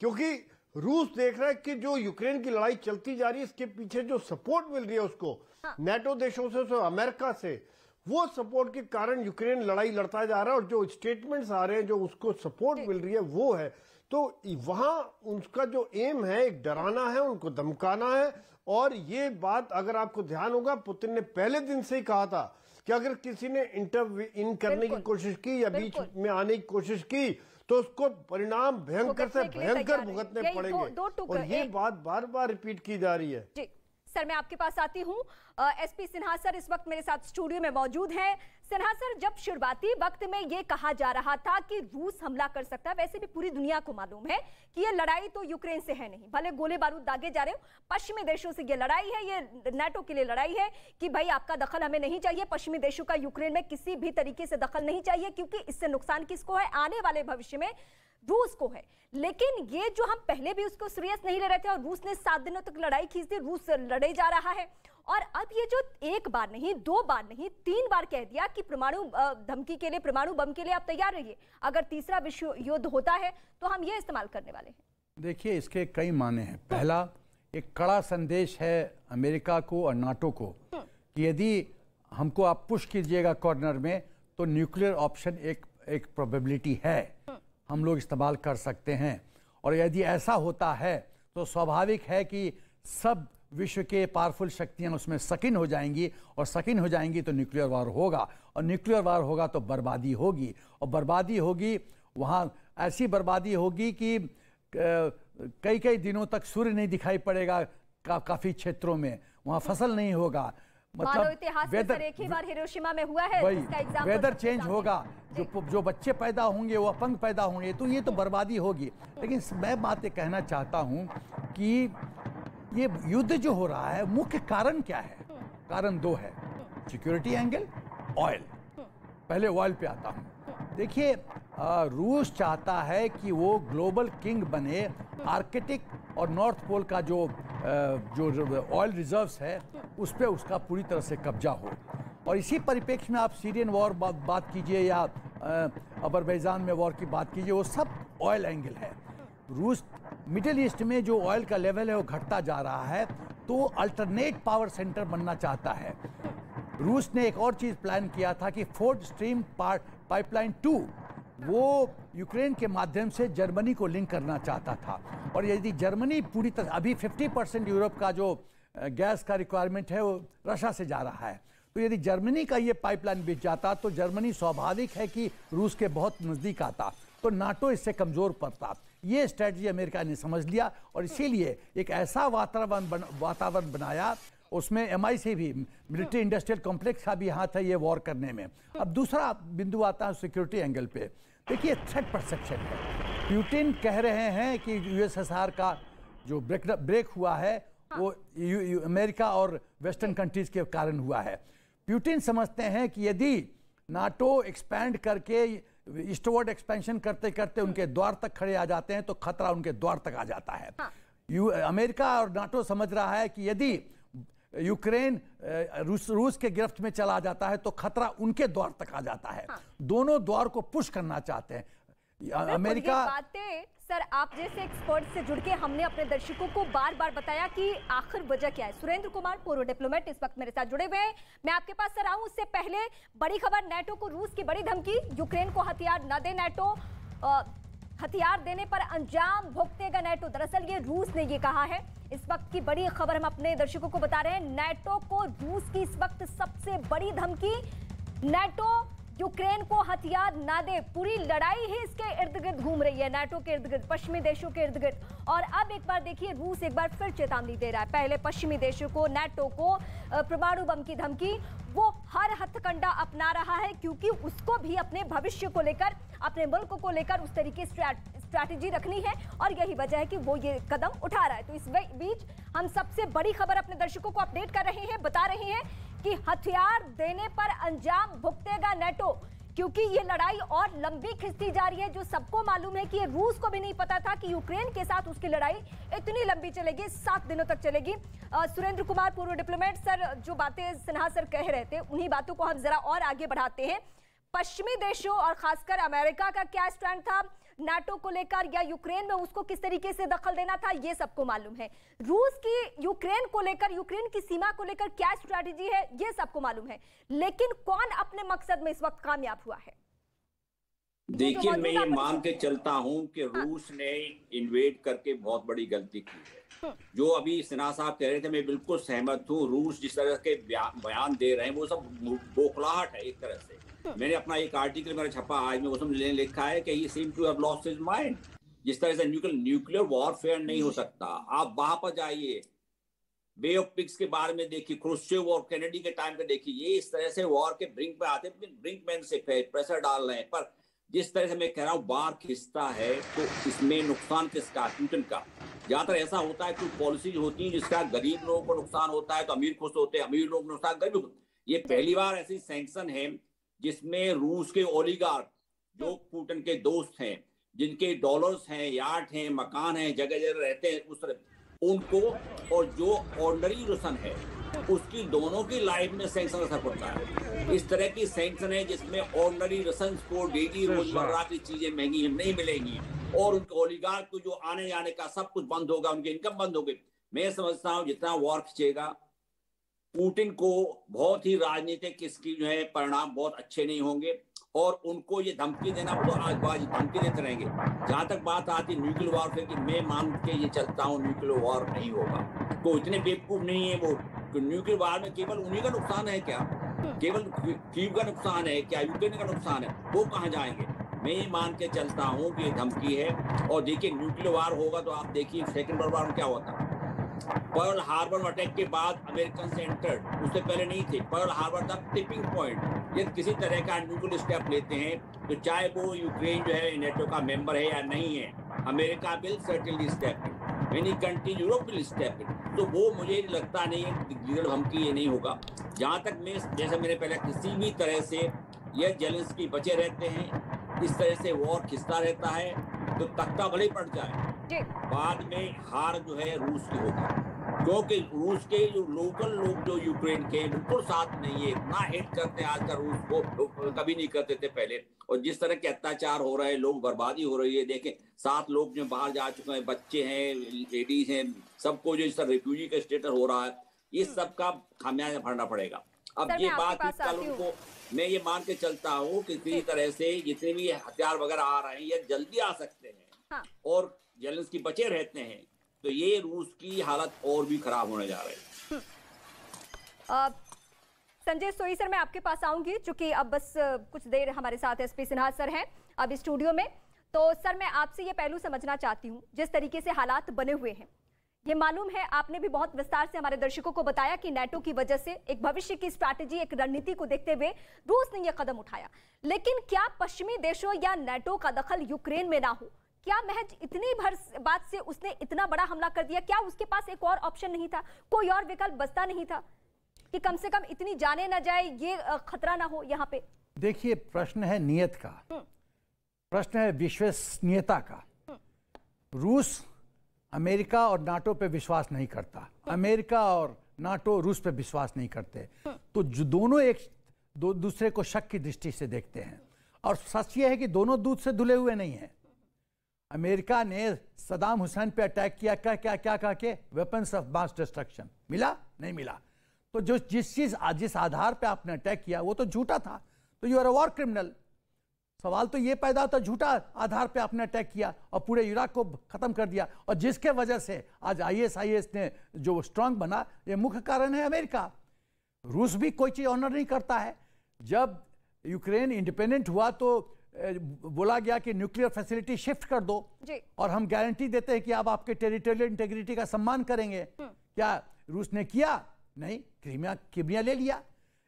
क्योंकि रूस देख रहा है कि जो यूक्रेन की लड़ाई चलती जा रही है, इसके पीछे जो सपोर्ट मिल रही है उसको नाटो देशों से, अमेरिका से, वो सपोर्ट के कारण यूक्रेन लड़ाई लड़ता जा रहा है। और जो स्टेटमेंट्स आ रहे हैं, जो उसको सपोर्ट मिल रही है, वो है। तो वहां उनका जो एम है, एक डराना है, उनको धमकाना है। और ये बात अगर आपको ध्यान होगा, पुतिन ने पहले दिन से ही कहा था कि अगर किसी ने इन करने की कोशिश की या बीच में आने की कोशिश की तो उसको परिणाम भयंकर से भयंकर भुगतने पड़ेंगे। और ये बात बार बार रिपीट की जा रही है। सर, मैं आपके पास आती हूं। एसपी सिन्हा सर इस वक्त मेरे साथ स्टूडियो में मौजूद हैं। सिन्हा सर, जब शुरुआती वक्त में ये कहा जा रहा था कि रूस हमला कर सकता है, वैसे भी पूरी दुनिया को मालूम है कि ये लड़ाई तो यूक्रेन से है नहीं, भले गोले बारूद दागे जा रहे हो, पश्चिमी देशों से ये लड़ाई है, ये नाटो के लिए लड़ाई है कि भाई आपका दखल हमें नहीं चाहिए, पश्चिमी देशों का यूक्रेन में किसी भी तरीके से दखल नहीं चाहिए, क्योंकि इससे नुकसान किसको है? आने वाले भविष्य में रूस को है। लेकिन ये जो हम पहले भी उसको सीरियस नहीं ले रहे थे और रूस ने 7 दिनों तक लड़ाई खींच दी, रूस लड़े जा रहा है, और अब ये जो एक बार नहीं, 2 बार नहीं, 3 बार कह दिया कि परमाणु धमकी के लिए, परमाणु बम के लिए आप तैयार रहिए, अगर तीसरा विश्व युद्ध होता है तो हम ये इस्तेमाल करने वाले हैं। देखिए, इसके कई माने हैं। पहला, एक कड़ा संदेश है अमेरिका को और नाटो को कि यदि हमको आप पुश कीजिएगा कॉर्नर में तो न्यूक्लियर ऑप्शन एक प्रोबेबिलिटी है, हम लोग इस्तेमाल कर सकते हैं। और यदि ऐसा होता है तो स्वाभाविक है कि सब विश्व के पावरफुल शक्तियां उसमें सकिन हो जाएंगी, और सकिन हो जाएंगी तो न्यूक्लियर वार होगा, और न्यूक्लियर वार होगा तो बर्बादी होगी, और बर्बादी होगी वहाँ ऐसी बर्बादी होगी कि कई कई दिनों तक सूर्य नहीं दिखाई पड़ेगा काफ़ी क्षेत्रों में, वहाँ फसल नहीं होगा। मतलब इतिहास में सर एक ही बार हिरोशिमा में हुआ है, वेदर चेंज होगा, जो बच्चे पैदा होंगे वो अपंग पैदा होंगे, तो ये तो बर्बादी होगी। लेकिन मैं बात ये कहना चाहता हूँ कि ये युद्ध जो हो रहा है, मुख्य कारण क्या है? कारण 2 है, सिक्योरिटी एंगल, ऑयल। पहले ऑयल पे आता हूँ। देखिए, रूस चाहता है कि वो ग्लोबल किंग बने, आर्कटिक और नॉर्थ पोल का जो ऑयल रिजर्व्स है उस पर उसका पूरी तरह से कब्जा हो। और इसी परिप्रेक्ष्य में आप सीरियन वॉर बात कीजिए या अजरबैजान में वॉर की बात कीजिए, वो सब ऑयल एंगल है। रूस मिडिल ईस्ट में जो ऑयल का लेवल है वो घटता जा रहा है, तो अल्टरनेट पावर सेंटर बनना चाहता है। रूस ने एक और चीज़ प्लान किया था कि फोर्थ स्ट्रीम पाइपलाइन 2 वो यूक्रेन के माध्यम से जर्मनी को लिंक करना चाहता था। और यदि जर्मनी पूरी तरह, अभी 50% यूरोप का जो गैस का रिक्वायरमेंट है वो रशिया से जा रहा है, तो यदि जर्मनी का ये पाइपलाइन बिछ जाता तो जर्मनी स्वाभाविक है कि रूस के बहुत नज़दीक आता, तो नाटो इससे कमज़ोर पड़ता। ये स्ट्रेटजी अमेरिका ने समझ लिया और इसीलिए एक ऐसा वातावरण बनाया, उसमें MI6 भी, मिलिट्री इंडस्ट्रियल कॉम्प्लेक्स का भी हाथ है ये वॉर करने में। अब दूसरा बिंदु आता है सिक्योरिटी एंगल पे। देखिए, थ्रेट परसेप्शन है। पुतिन कह रहे हैं कि USSR का जो ब्रेक हुआ है वो अमेरिका और वेस्टर्न कंट्रीज के कारण हुआ है। पुतिन समझते हैं कि यदि नाटो एक्सपैंड करके ईस्टवर्ड एक्सपेंशन करते करते उनके द्वार तक खड़े आ जाते हैं तो खतरा उनके द्वार तक आ जाता है। अमेरिका और नाटो समझ रहा है कि यदि यूक्रेन रूस के गिरफ्त में चला जाता है तो खतरा उनके द्वार तक आ जाता है। दोनों द्वार को पुश करना चाहते हैं। अमेरिका बातें सर, आप जैसे एक्सपर्ट से जुड़ के हमने अपने दर्शकों को बार बार बताया कि आखिर वजह क्या है। सुरेंद्र कुमार, पूर्व डिप्लोमेट, इस वक्त मेरे साथ जुड़े हुए हैं। मैं आपके पास सर आऊं उससे पहले बड़ी खबर, नेटो को रूस की बड़ी धमकी, यूक्रेन को हथियार न दे नेटो, हथियार देने पर अंजाम भुगतेगा नेटो। दरअसल ये रूस ने ये कहा है। इस वक्त की बड़ी खबर हम अपने दर्शकों को बता रहे हैं। नेटो को रूस की इस वक्त सबसे बड़ी धमकी, नेटो यूक्रेन को हथियार ना दे। पूरी लड़ाई ही इसके इर्द गिर्द घूम रही है, नाटो के इर्द गिर्द, पश्चिमी देशों के इर्द गिर्द। और अब एक बार देखिए, रूस एक बार फिर चेतावनी दे रहा है। पहले पश्चिमी देशों को, नाटो को परमाणु बम की धमकी, वो हर हथकंडा अपना रहा है क्योंकि उसको भी अपने भविष्य को लेकर, अपने मुल्क को लेकर उस तरीके स्ट्रैटेजी रखनी है और यही वजह है कि वो ये कदम उठा रहा है। तो इस बीच हम सबसे बड़ी खबर अपने दर्शकों को अपडेट कर रहे हैं, बता रहे हैं कि हथियार देने पर अंजाम भुगतेगा नेटो, क्योंकि ये लड़ाई और लंबी खिंचती जा रही है। जो सबको मालूम है कि ये रूस को भी नहीं पता था कि यूक्रेन के साथ उसकी लड़ाई इतनी लंबी चलेगी, 7 दिनों तक चलेगी। सुरेंद्र कुमार, पूर्व डिप्लोमेट, सर जो बातें सिन्हा सर कह रहे थे उन्हीं बातों को हम जरा और आगे बढ़ाते हैं। पश्चिमी देशों और खासकर अमेरिका का क्या स्टैंड था नाटो को लेकर, या यूक्रेन में उसको किस तरीके से दखल देना था, ये सबको मालूम है। रूस की यूक्रेन को लेकर, यूक्रेन की सीमा को लेकर क्या स्ट्रैटेजी है, ये सबको मालूम है। लेकिन कौन अपने मकसद में इस वक्त कामयाब हुआ है? देखिए, मैं ये मान के चलता हूं कि रूस ने इन्वेड करके बहुत बड़ी गलती की है। जो अभी सिन्हा साहब कह रहे थे, मैं बिल्कुल सहमत हूं। रूस जिस तरह के बयान दे रहे हैं वो सब बौखलाहट है एक तरह से। मैंने अपना एक आर्टिकल मेरा छपा आज में, उसमें लिखा है कि he seem to have lost his mind. जिस तरह से न्यूक्लियर वॉरफेयर नहीं हो सकता। आप वहां पर जाइए, बे ऑफ पिग्स के बारे में देखिए, क्रुश्चेव और केनेडी के टाइम पे देखिए, ये इस तरह से वॉर के ब्रिंक पे आते, ब्रिंकमैन से प्रेशर डाल रहे हैं। पर जिस तरह से मैं कह रहा हूँ बार खिंचता है तो इसमें नुकसान किसका? पुतिन का। ज्यादातर ऐसा होता है कुछ पॉलिसीज होती है जिसका गरीब लोगों को नुकसान होता है तो अमीर खुश होते हैं, अमीर लोग नुकसान, गरीब। ये पहली बार ऐसी सैंक्शन है जिसमें रूस के ओलिगार्क जो पुतिन के दोस्त हैं, जिनके डॉलर्स हैं, यार्ड हैं, मकान हैं, जगह जगह रहते हैं, उस तरह उनको, और जो ऑर्डिनरी रुसन है उसकी, दोनों की लाइफ में सैंक्शन असर पड़ता है। इस तरह की सैंक्शन है जिसमें ऑर्डिनरी रुसन को डेली रोजमर्रा की चीजें महंगी नहीं मिलेंगी और उनके ओलिगार्क को जो आने जाने का सब कुछ बंद होगा, उनकी इनकम बंद होगी। मैं समझता हूँ जितना वॉर खिंचेगा, पुतिन को बहुत ही राजनीतिक इसकी जो है परिणाम बहुत अच्छे नहीं होंगे और उनको ये धमकी देना तो आज बाज धमकी देते रहेंगे। जहां तक बात आती है न्यूक्लियर वॉरफेयर की, मैं मान के ये चलता हूँ न्यूक्लियर वॉर नहीं होगा। तो इतने बेवकूफ नहीं है वो। तो न्यूक्लियर वॉर में केवल उन्हीं का नुकसान है क्या? केवल कीव का नुकसान है क्या? यूक्रेन का नुकसान है? वो कहाँ जाएंगे? मैं ये मान के चलता हूँ कि ये धमकी है। और देखिए, न्यूक्लियर वॉर होगा तो आप देखिए सेकेंड वर्ल्ड वॉर में क्या होता। पर्ल हार्बर अटैक के बाद अमेरिकन से एंटर्ड, उससे पहले नहीं थे। पर्ल हार्बर था टिपिंग पॉइंट। ये किसी तरह का न्यूक्लियर स्टेप लेते हैं तो चाहे वो यूक्रेन जो है नेटो का मेंबर है या नहीं है, America will certainly step in, many country Europe will step in. तो वो मुझे लगता नहीं है धमकी ये नहीं होगा। जहां तक मैं, जैसे मैंने पहले, किसी भी तरह से ये जेलेंस्की बचे रहते हैं, इस तरह से वॉर खिंचता रहता है तो तख्ता भले ही पड़ जाए, बाद में हार जो है रूस की होगी। क्योंकि रूस के जो लोकल लोग जो यूक्रेन के बिल्कुल साथ नहीं है, इतना हेट करते हैं आजकल रूस को, कभी नहीं करते थे पहले। और जिस तरह के अत्याचार हो रहे हैं, लोग बर्बादी हो रही है, देखें 7 लोग जो बाहर जा चुके हैं, बच्चे हैं, लेडीज हैं, सबको जो इस तरह रिफ्यूजी का स्टेटस हो रहा है, इस सब का खामियाजा भरना पड़ेगा। अब ये बात कल उनको, मैं ये मान के चलता हूँ कि किसी तरह से जितने भी हथियार वगैरह आ रहे हैं ये जल्दी आ सकते हैं। हाँ। और जेलेंस्की बचे रहते हैं तो ये रूस की हालत और भी खराब होने जा रही है। संजय सोई सर, मैं आपके पास आऊंगी, चूंकि अब बस कुछ देर हमारे साथ एसपी सिन्हा सर हैं अब स्टूडियो में। तो सर, मैं आपसे ये पहलू समझना चाहती हूँ, जिस तरीके से हालात बने हुए हैं, ये मालूम है आपने भी बहुत विस्तार से हमारे दर्शकों को बताया कि नेटो की वजह से एक भविष्य की स्ट्रैटेजी, एक रणनीति को देखते हुए रूस ने यह कदम उठाया, लेकिन क्या पश्चिमी देशों या नेटो का दखल यूक्रेन में ना हो? क्या महज इतनी भर बात से उसने इतना बड़ा हमला कर दिया? क्या उसके पास एक और ऑप्शन नहीं था, कोई और विकल्प बचता नहीं था कि कम से कम इतनी जाने ना जाए, ये खतरा ना हो यहाँ पे? देखिए, प्रश्न है नियत का, प्रश्न है विश्वसनीयता का। रूस अमेरिका और नाटो पे विश्वास नहीं करता, अमेरिका और नाटो रूस पे विश्वास नहीं करते, तो जो दोनों एक दूसरे को शक की दृष्टि से देखते हैं। और सच ये है कि दोनों दूध से धुले हुए नहीं हैं। अमेरिका ने सदाम हुसैन पे अटैक किया, क्या कहा के वेपन्स ऑफ मास डिस्ट्रक्शन, मिला नहीं मिला। तो जो जिस आधार पे आपने अटैक किया वो तो झूठा था, तो you are a war criminal. सवाल तो ये पैदा होता, झूठा आधार पे आपने अटैक किया और पूरे इराक को खत्म कर दिया, और जिसके वजह से आज आईएसआईएस ने जो स्ट्रांग बना, ये मुख्य कारण है अमेरिका। रूस भी कोई चीज ऑनर नहीं करता है। जब यूक्रेन इंडिपेंडेंट हुआ तो बोला गया कि न्यूक्लियर फैसिलिटी शिफ्ट कर दो और हम गारंटी देते हैं कि अब आपके टेरिटोरियल इंटीग्रिटी का सम्मान करेंगे। क्या रूस ने किया? नहीं, क्रीमिया ले लिया।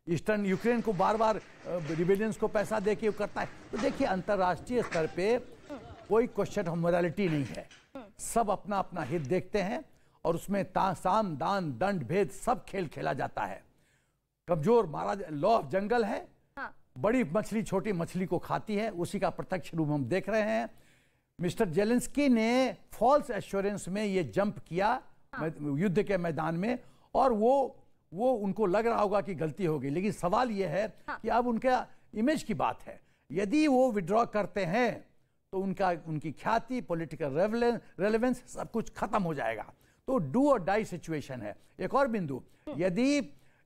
ईस्टर्न यूक्रेन को बार बार रिबेलियंस को पैसा दे के करता है। तो देखिए, अंतर्राष्ट्रीय स्तर पे कोई क्वेश्चन ऑफ मोरालिटी नहीं है, सब अपना अपना हित देखते हैं और उसमें साम दान दंड भेद सब खेल खेला जाता है। कमजोर महाराज लॉ ऑफ जंगल है, बड़ी मछली छोटी मछली को खाती है, उसी का प्रत्यक्ष रूप हम देख रहे हैं। मिस्टर जेलेंस्की ने फॉल्स एश्योरेंस में ये जंप किया युद्ध के मैदान में, और वो उनको लग रहा होगा कि गलती हो गई, लेकिन सवाल ये है कि अब उनका इमेज की बात है। यदि वो विड्रॉ करते हैं तो उनकी ख्याति, पॉलिटिकल रेलेवेंस सब कुछ खत्म हो जाएगा। तो डू और डाई सिचुएशन है। एक और बिंदु,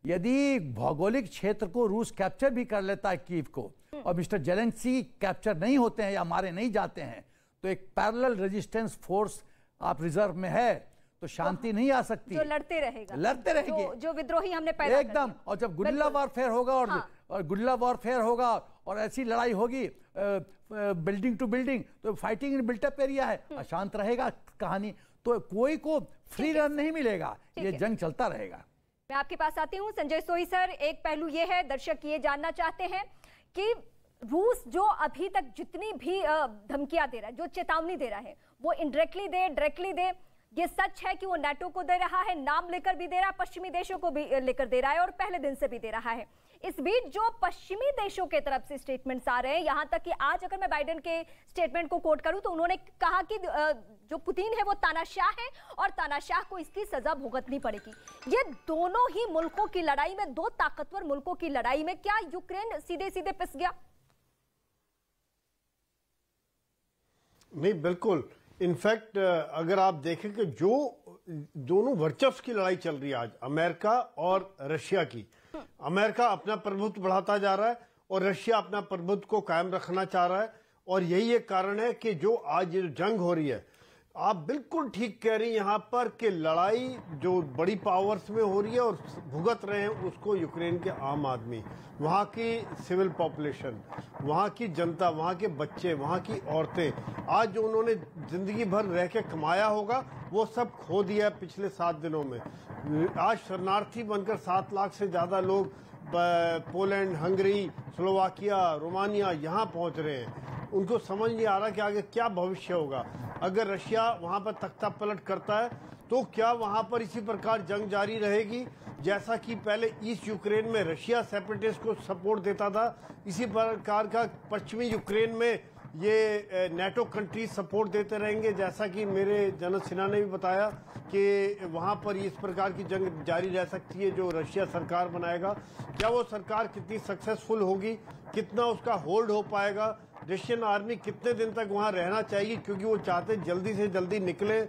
यदि भौगोलिक क्षेत्र को रूस कैप्चर भी कर लेता है कीव को, और मिस्टर जेलेंस्की कैप्चर नहीं होते हैं या मारे नहीं जाते हैं, तो एक पैरेलल रेजिस्टेंस फोर्स आप रिजर्व में है तो शांति नहीं आ सकती, जो लड़ते रहेंगे, जो विद्रोही हमने पैदा एकदम। और जब गुरिल्ला वॉरफेयर होगा और गुरिल्ला वॉरफेयर होगा और ऐसी लड़ाई होगी बिल्डिंग टू बिल्डिंग, तो फाइटिंग इन बिल्टअप एरिया है, अशांत रहेगा कहानी, तो कोई को फ्री रन नहीं मिलेगा, ये जंग चलता रहेगा। मैं आपके पास आती हूँ संजय सोई सर। एक पहलू ये है, दर्शक ये जानना चाहते हैं कि रूस जो अभी तक जितनी भी धमकियां दे रहा है, जो चेतावनी दे रहा है, वो इनडायरेक्टली दे, डायरेक्टली दे, ये सच है कि वो नाटो को दे रहा है, नाम लेकर भी दे रहा है, पश्चिमी देशों को भी लेकर दे रहा है और पहले दिन से भी दे रहा है। इस बीच जो पश्चिमी देशों के तरफ से स्टेटमेंट्स आ रहे हैं, यहां तक कि आज अगर मैं बाइडेन के स्टेटमेंट को कोट करूं तो उन्होंने कहा कि जो पुतिन है वो तानाशाह है और तानाशाह को इसकी सजा भुगतनी पड़ेगी। ये दोनों ही मुल्कों की लड़ाई में, दो ताकतवर मुल्कों की लड़ाई में, क्या यूक्रेन सीधे सीधे पिस गया? नहीं, बिल्कुल। इनफैक्ट अगर आप देखें कि जो दोनों वर्चस्व की लड़ाई चल रही है आज, अमेरिका और रशिया की, अमेरिका अपना प्रभुत्व बढ़ाता जा रहा है और रशिया अपना प्रभुत्व को कायम रखना चाह रहा है, और यही एक कारण है कि जो आज ये जंग हो रही है, आप बिल्कुल ठीक कह रही हैं यहाँ पर कि लड़ाई जो बड़ी पावर्स में हो रही है और भुगत रहे हैं उसको यूक्रेन के आम आदमी, वहाँ की सिविल पॉपुलेशन, वहाँ की जनता, वहाँ के बच्चे, वहाँ की औरतें। आज जो उन्होंने जिंदगी भर रह के कमाया होगा वो सब खो दिया है पिछले 7 दिनों में। आज शरणार्थी बनकर 7 लाख से ज़्यादा लोग पोलैंड, हंगरी, स्लोवाकिया, रोमानिया यहाँ पहुँच रहे हैं। उनको समझ नहीं आ रहा कि आगे क्या भविष्य होगा। अगर रशिया वहां पर तख्ता पलट करता है तो क्या वहां पर इसी प्रकार जंग जारी रहेगी, जैसा कि पहले ईस्ट यूक्रेन में रशिया सेपरेटिस्ट को सपोर्ट देता था, इसी प्रकार का पश्चिमी यूक्रेन में ये नेटो कंट्रीज सपोर्ट देते रहेंगे, जैसा कि मेरे जनरल सिन्हा ने भी बताया कि वहां पर इस प्रकार की जंग जारी रह सकती है जो रशिया सरकार बनाएगा। क्या वो सरकार कितनी सक्सेसफुल होगी, कितना उसका होल्ड हो पाएगा, रशियन आर्मी कितने दिन तक वहां रहना चाहिए, क्योंकि वो चाहते जल्दी से जल्दी निकले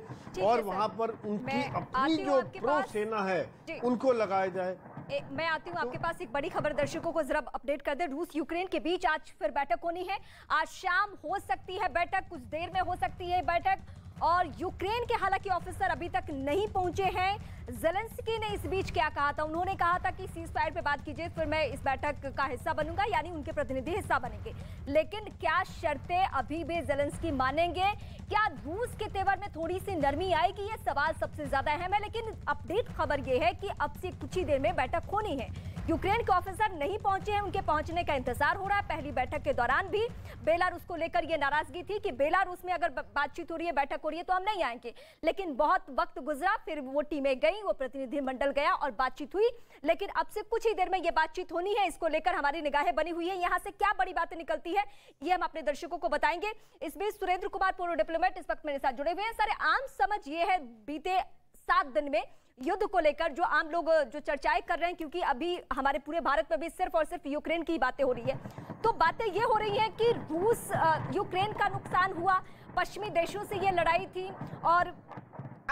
और वहां पर उनकी अपनी जो प्रो सेना है उनको लगाया जाए। मैं आती हूँ आपके पास, एक बड़ी खबर दर्शकों को जरा अपडेट कर दे। रूस यूक्रेन के बीच आज फिर बैठक होनी है। आज शाम हो सकती है बैठक, कुछ देर में हो सकती है बैठक। और यूक्रेन के हालांकि ऑफिसर अभी तक नहीं पहुंचे हैं। ज़ेलेंस्की ने इस बीच क्या कहा था? उन्होंने कहा था कि सीज फायर पे बात कीजिए, फिर मैं इस बैठक का हिस्सा बनूंगा, यानी उनके प्रतिनिधि हिस्सा बनेंगे। लेकिन क्या शर्तें अभी भी ज़ेलेंस्की मानेंगे? क्या रूस के तेवर में थोड़ी सी नरमी आएगी? ये सवाल सबसे ज्यादा अहम है। लेकिन अपडेट खबर ये है कि अब से कुछ ही देर में बैठक होनी है। यूक्रेन के ऑफिसर नहीं पहुंचे हैं, उनके पहुंचने का इंतजार हो रहा है। पहली बैठक के दौरान भी बेलारूस को लेकर यह नाराजगी थी कि बेलारूस में अगर बातचीत हो रही है, बैठक हो रही है, तो हम नहीं आएंगे। लेकिन बहुत वक्त गुजरा, फिर वो टीमें गई, वो प्रतिनिधिमंडल गया और बातचीत हुई। लेकिन अब से कुछ ही देर में ये बातचीत होनी है। इसको लेकर हमारी निगाहें बनी हुई है। यहाँ से क्या बड़ी बातें निकलती है, ये हम अपने दर्शकों को बताएंगे। इस बीच सुरेंद्र कुमार, पूर्व डिप्लोमेट, इस वक्त मेरे साथ जुड़े हुए हैं। सर, आम समझ ये है बीते 7 दिन में युद्ध को लेकर जो आम लोग जो चर्चाएं कर रहे हैं, क्योंकि अभी हमारे पूरे भारत में भी सिर्फ और सिर्फ यूक्रेन की बातें हो रही है, तो बातें ये हो रही हैं कि रूस यूक्रेन का नुकसान हुआ, पश्चिमी देशों से ये लड़ाई थी और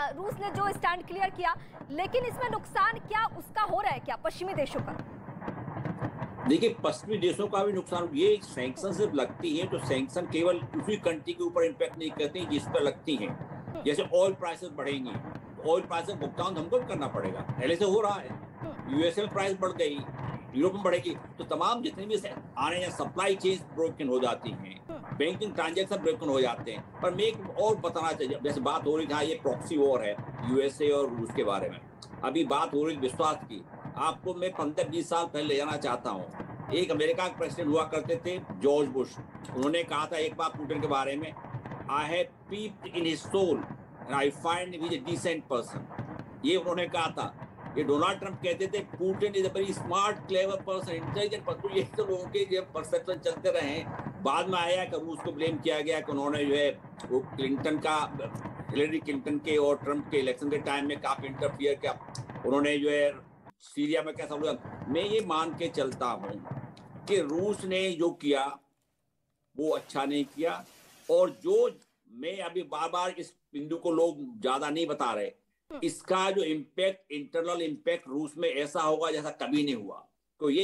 रूस ने जो स्टैंड क्लियर किया, लेकिन इसमें नुकसान क्या उसका हो रहा है, क्या पश्चिमी देशों का? देखिए, पश्चिमी देशों का भी नुकसान, ये सैंक्शन सिर्फ लगती है तो सैंक्शन केवल उसी कंट्री के ऊपर इम्पैक्ट नहीं करती जिस पर लगती हैं। जैसे ऑयल प्राइसेस बढ़ेंगी, ऑयल प्राइसेस भुगतान हमको भी करना पड़ेगा, पहले से हो रहा है। यूएसए में प्राइस बढ़ गई, यूरोप में बढ़ेगी, तो तमाम जितने भी आने या सप्लाई चेन ब्रोकन हो जाती हैं, बैंकिंग ट्रांजैक्शन ब्रोकन हो जाते हैं। पर मैं एक और बताना चाहिए, जैसे बात हो रही थी, ये प्रॉक्सी वॉर है यूएसए और रूस के बारे में, अभी बात हो रही विश्वास की। आपको मैं 15-20 साल पहले ले जाना चाहता हूँ। एक अमेरिका के प्रेसिडेंट हुआ करते थे जॉर्ज बुश, उन्होंने कहा था एक बार पुतिन के बारे में, I have peeped in his soul and I find him a decent person। ये उन्होंने कहा था। ये डोनाल्ड ट्रंप कहते थे Putin is a very smart, clever person, intelligent person. ये तो लोगों के परसेप्शन चलते रहे। बाद में आया कि रूस को ब्लेम किया गया कि उन्होंने जो है वो क्लिंटन का, हिलेरी क्लिंटन के और ट्रंप के इलेक्शन के टाइम में काफी इंटरफियर किया, उन्होंने जो है सीरिया में कैसा हुआ। मैं ये मान के चलता हूँ कि रूस ने जो किया वो अच्छा नहीं किया, और जो मैं अभी बार बार इस बिंदु को लोग ज्यादा नहीं बता रहे, इसका जो इम्पैक्ट, इंटरनल इम्पैक्ट रूस में ऐसा होगा जैसा कभी नहीं हुआ। तो ये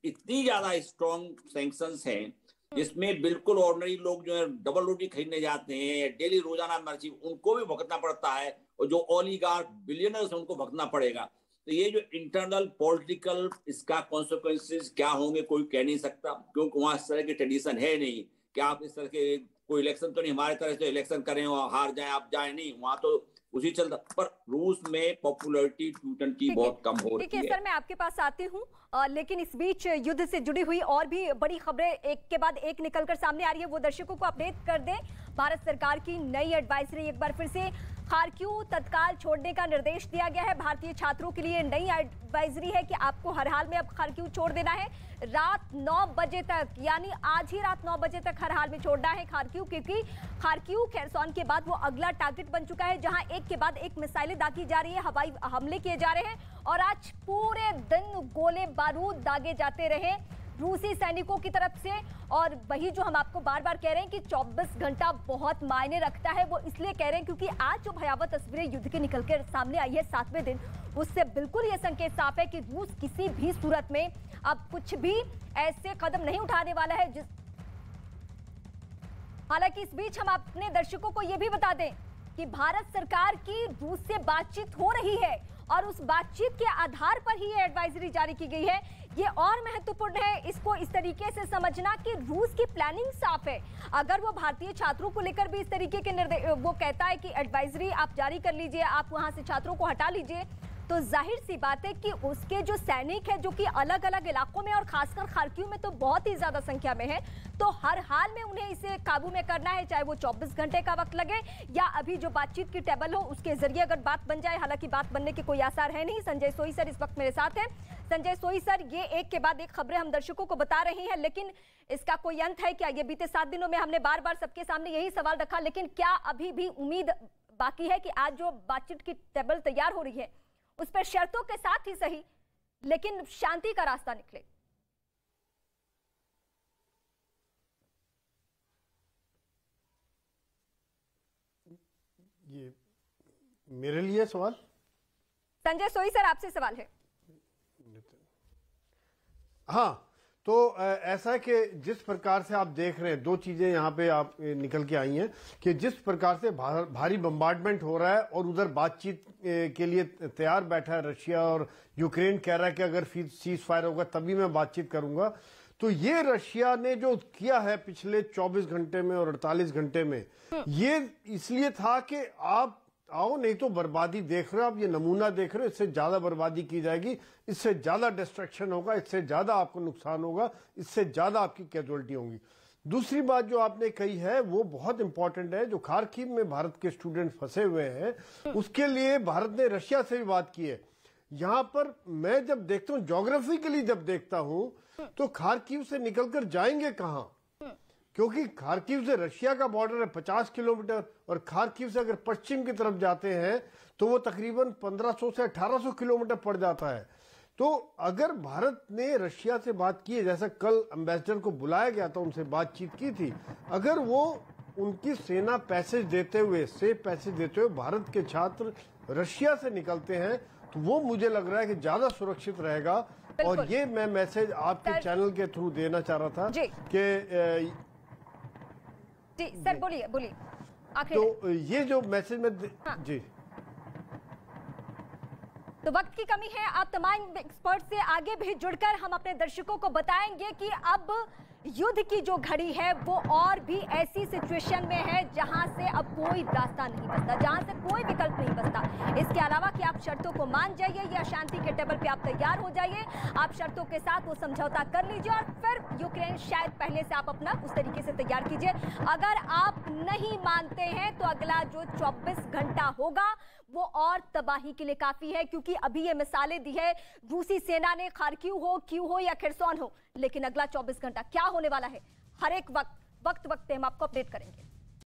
इतनी ज्यादा स्ट्रॉन्ग सैंक्शंस हैं जिसमें बिल्कुल ऑर्डिनरी लोग जो है डबल रोटी खरीदने जाते हैं, डेली रोजाना मर्जी, उनको भी भुगतना पड़ता है, और जो ओलिगार्क बिलियनर्स हैं उनको भुगतना पड़ेगा। तो ये जो इंटरनल पॉलिटिकल इसका कॉन्सिक्वेंसेस क्या होंगे कोई कह नहीं सकता, क्योंकि वहां इस तरह की ट्रेडिशन है नहीं कि आप इस तरह के कोई इलेक्शन तो नहीं हमारे तरह से इलेक्शन करें और हार जाए आप जाए, नहीं, वहां तो उसी चलता। पर रूस में पॉपुलैरिटी पुतिन की बहुत कम हो रही है। सर, मैं आपके पास आती हूँ, लेकिन इस बीच युद्ध से जुड़ी हुई और भी बड़ी खबरें एक के बाद एक निकलकर सामने आ रही है, वो दर्शकों को अपडेट कर दें। भारत सरकार की नई एडवाइजरी, एक बार फिर से खार्किव तत्काल छोड़ने का निर्देश दिया गया है। भारतीय छात्रों के लिए नई एडवाइजरी है कि आपको हर हाल में अब खार्किव छोड़ देना है रात 9 बजे तक, यानी आज ही रात 9 बजे तक हर हाल में छोड़ना है खार्किव, क्योंकि खार्किव खेरसॉन के बाद वो अगला टारगेट बन चुका है, जहां एक के बाद एक मिसाइलें दागी जा रही है, हवाई हमले किए जा रहे हैं। और आज पूरे दिन गोले बारूद दागे जाते रहे रूसी सैनिकों की तरफ से। और वही जो हम आपको बार बार कह रहे हैं कि 24 घंटा बहुत मायने रखता है, वो इसलिए कह रहे हैं क्योंकि आज जो भयावह तस्वीरें युद्ध की निकलकर सामने आई है 7वें दिन, उससे बिल्कुल ये संकेत साफ है कि रूस किसी भी सूरत में अब कुछ भी ऐसे कदम नहीं उठाने वाला है। हालांकि इस बीच हम अपने दर्शकों को यह भी बता दें कि भारत सरकार की रूस से बातचीत हो रही है और उस बातचीत के आधार पर ही ये एडवाइजरी जारी की गई है। ये और महत्वपूर्ण है इसको इस तरीके से समझना कि रूस की प्लानिंग साफ है। अगर वो भारतीय छात्रों को लेकर भी इस तरीके के वो कहता है कि एडवाइजरी आप जारी कर लीजिए, आप वहां से छात्रों को हटा लीजिए, तो जाहिर सी बात है कि उसके जो सैनिक है जो कि अलग अलग इलाकों में और खासकर खार्किव में तो बहुत ही ज्यादा संख्या में है, तो हर हाल में उन्हें इसे काबू में करना है, चाहे वो 24 घंटे का वक्त लगे या अभी जो बातचीत की टेबल हो उसके जरिए अगर बात बन जाए। हालांकि बात बनने के कोई आसार है नहीं। संजय सोई सर इस वक्त मेरे साथ हैं। संजय सोई सर, ये एक के बाद एक खबरें हम दर्शकों को बता रहे हैं, लेकिन इसका कोई अंत है क्या? ये बीते 7 दिनों में हमने बार बार सबके सामने यही सवाल रखा, लेकिन क्या अभी भी उम्मीद बाकी है कि आज जो बातचीत की टेबल तैयार हो रही है उस पर शर्तों के साथ ही सही लेकिन शांति का रास्ता निकले? ये मेरे लिए सवाल, संजय सोई सर आपसे सवाल है। हाँ, तो ऐसा है कि जिस प्रकार से आप देख रहे हैं, दो चीजें यहाँ पे आप निकल के आई हैं कि जिस प्रकार से भारी बम्बार्डमेंट हो रहा है और उधर बातचीत के लिए तैयार बैठा है रशिया, और यूक्रेन कह रहा है कि अगर सीज फायर होगा तभी मैं बातचीत करूंगा। तो ये रशिया ने जो किया है पिछले 24 घंटे में और 48 घंटे में, ये इसलिए था कि आप आओ, नहीं तो बर्बादी देख रहे हो आप, ये नमूना देख रहे हो, इससे ज्यादा बर्बादी की जाएगी, इससे ज्यादा डिस्ट्रक्शन होगा, इससे ज्यादा आपको नुकसान होगा, इससे ज्यादा आपकी कैजुअलिटी होंगी। दूसरी बात जो आपने कही है वो बहुत इंपॉर्टेंट है, जो खार्किव में भारत के स्टूडेंट फंसे हुए हैं, उसके लिए भारत ने रशिया से भी बात की है। यहां पर मैं जब देखता हूं, ज्योग्राफिकली जब देखता हूं, तो खार्किव से निकलकर जाएंगे कहां, क्योंकि खार्किव से रशिया का बॉर्डर है 50 किलोमीटर, और खार्किव से अगर पश्चिम की तरफ जाते हैं तो वो तकरीबन 1500 से 1800 किलोमीटर पड़ जाता है। तो अगर भारत ने रशिया से बात की है, जैसा कल एम्बेसडर को बुलाया गया था, उनसे बातचीत की थी, अगर वो उनकी सेना पैसेज देते हुए, सेफ पैसेज देते हुए भारत के छात्र रशिया से निकलते हैं, तो वो मुझे लग रहा है कि ज्यादा सुरक्षित रहेगा। और ये मैं मैसेज आपके चैनल के थ्रू देना चाह रहा था कि जी सर, बोलिए बोलिए। तो ये जो मैसेज में जी, तो वक्त की कमी है, आप तमाम एक्सपर्ट से आगे भी जुड़कर हम अपने दर्शकों को बताएंगे कि अब युद्ध की जो घड़ी है वो और भी ऐसी सिचुएशन में है जहां से अब कोई रास्ता नहीं बचता, जहां से कोई विकल्प नहीं बचता। इसके अलावा कि आप शर्तों को मान जाइए या शांति के टेबल पे आप तैयार हो जाइए, आप शर्तों के साथ वो समझौता कर लीजिए और फिर यूक्रेन शायद पहले से आप अपना उस तरीके से तैयार कीजिए। अगर आप नहीं मानते हैं तो अगला जो 24 घंटा होगा वो और तबाही के लिए काफी है, क्योंकि अभी ये मिसालें दी है रूसी सेना ने, खार्किव हो, कीव हो या खिरसोन हो, लेकिन अगला 24 घंटा क्या होने वाला है, हर एक वक्त पे हम आपको अपडेट करेंगे।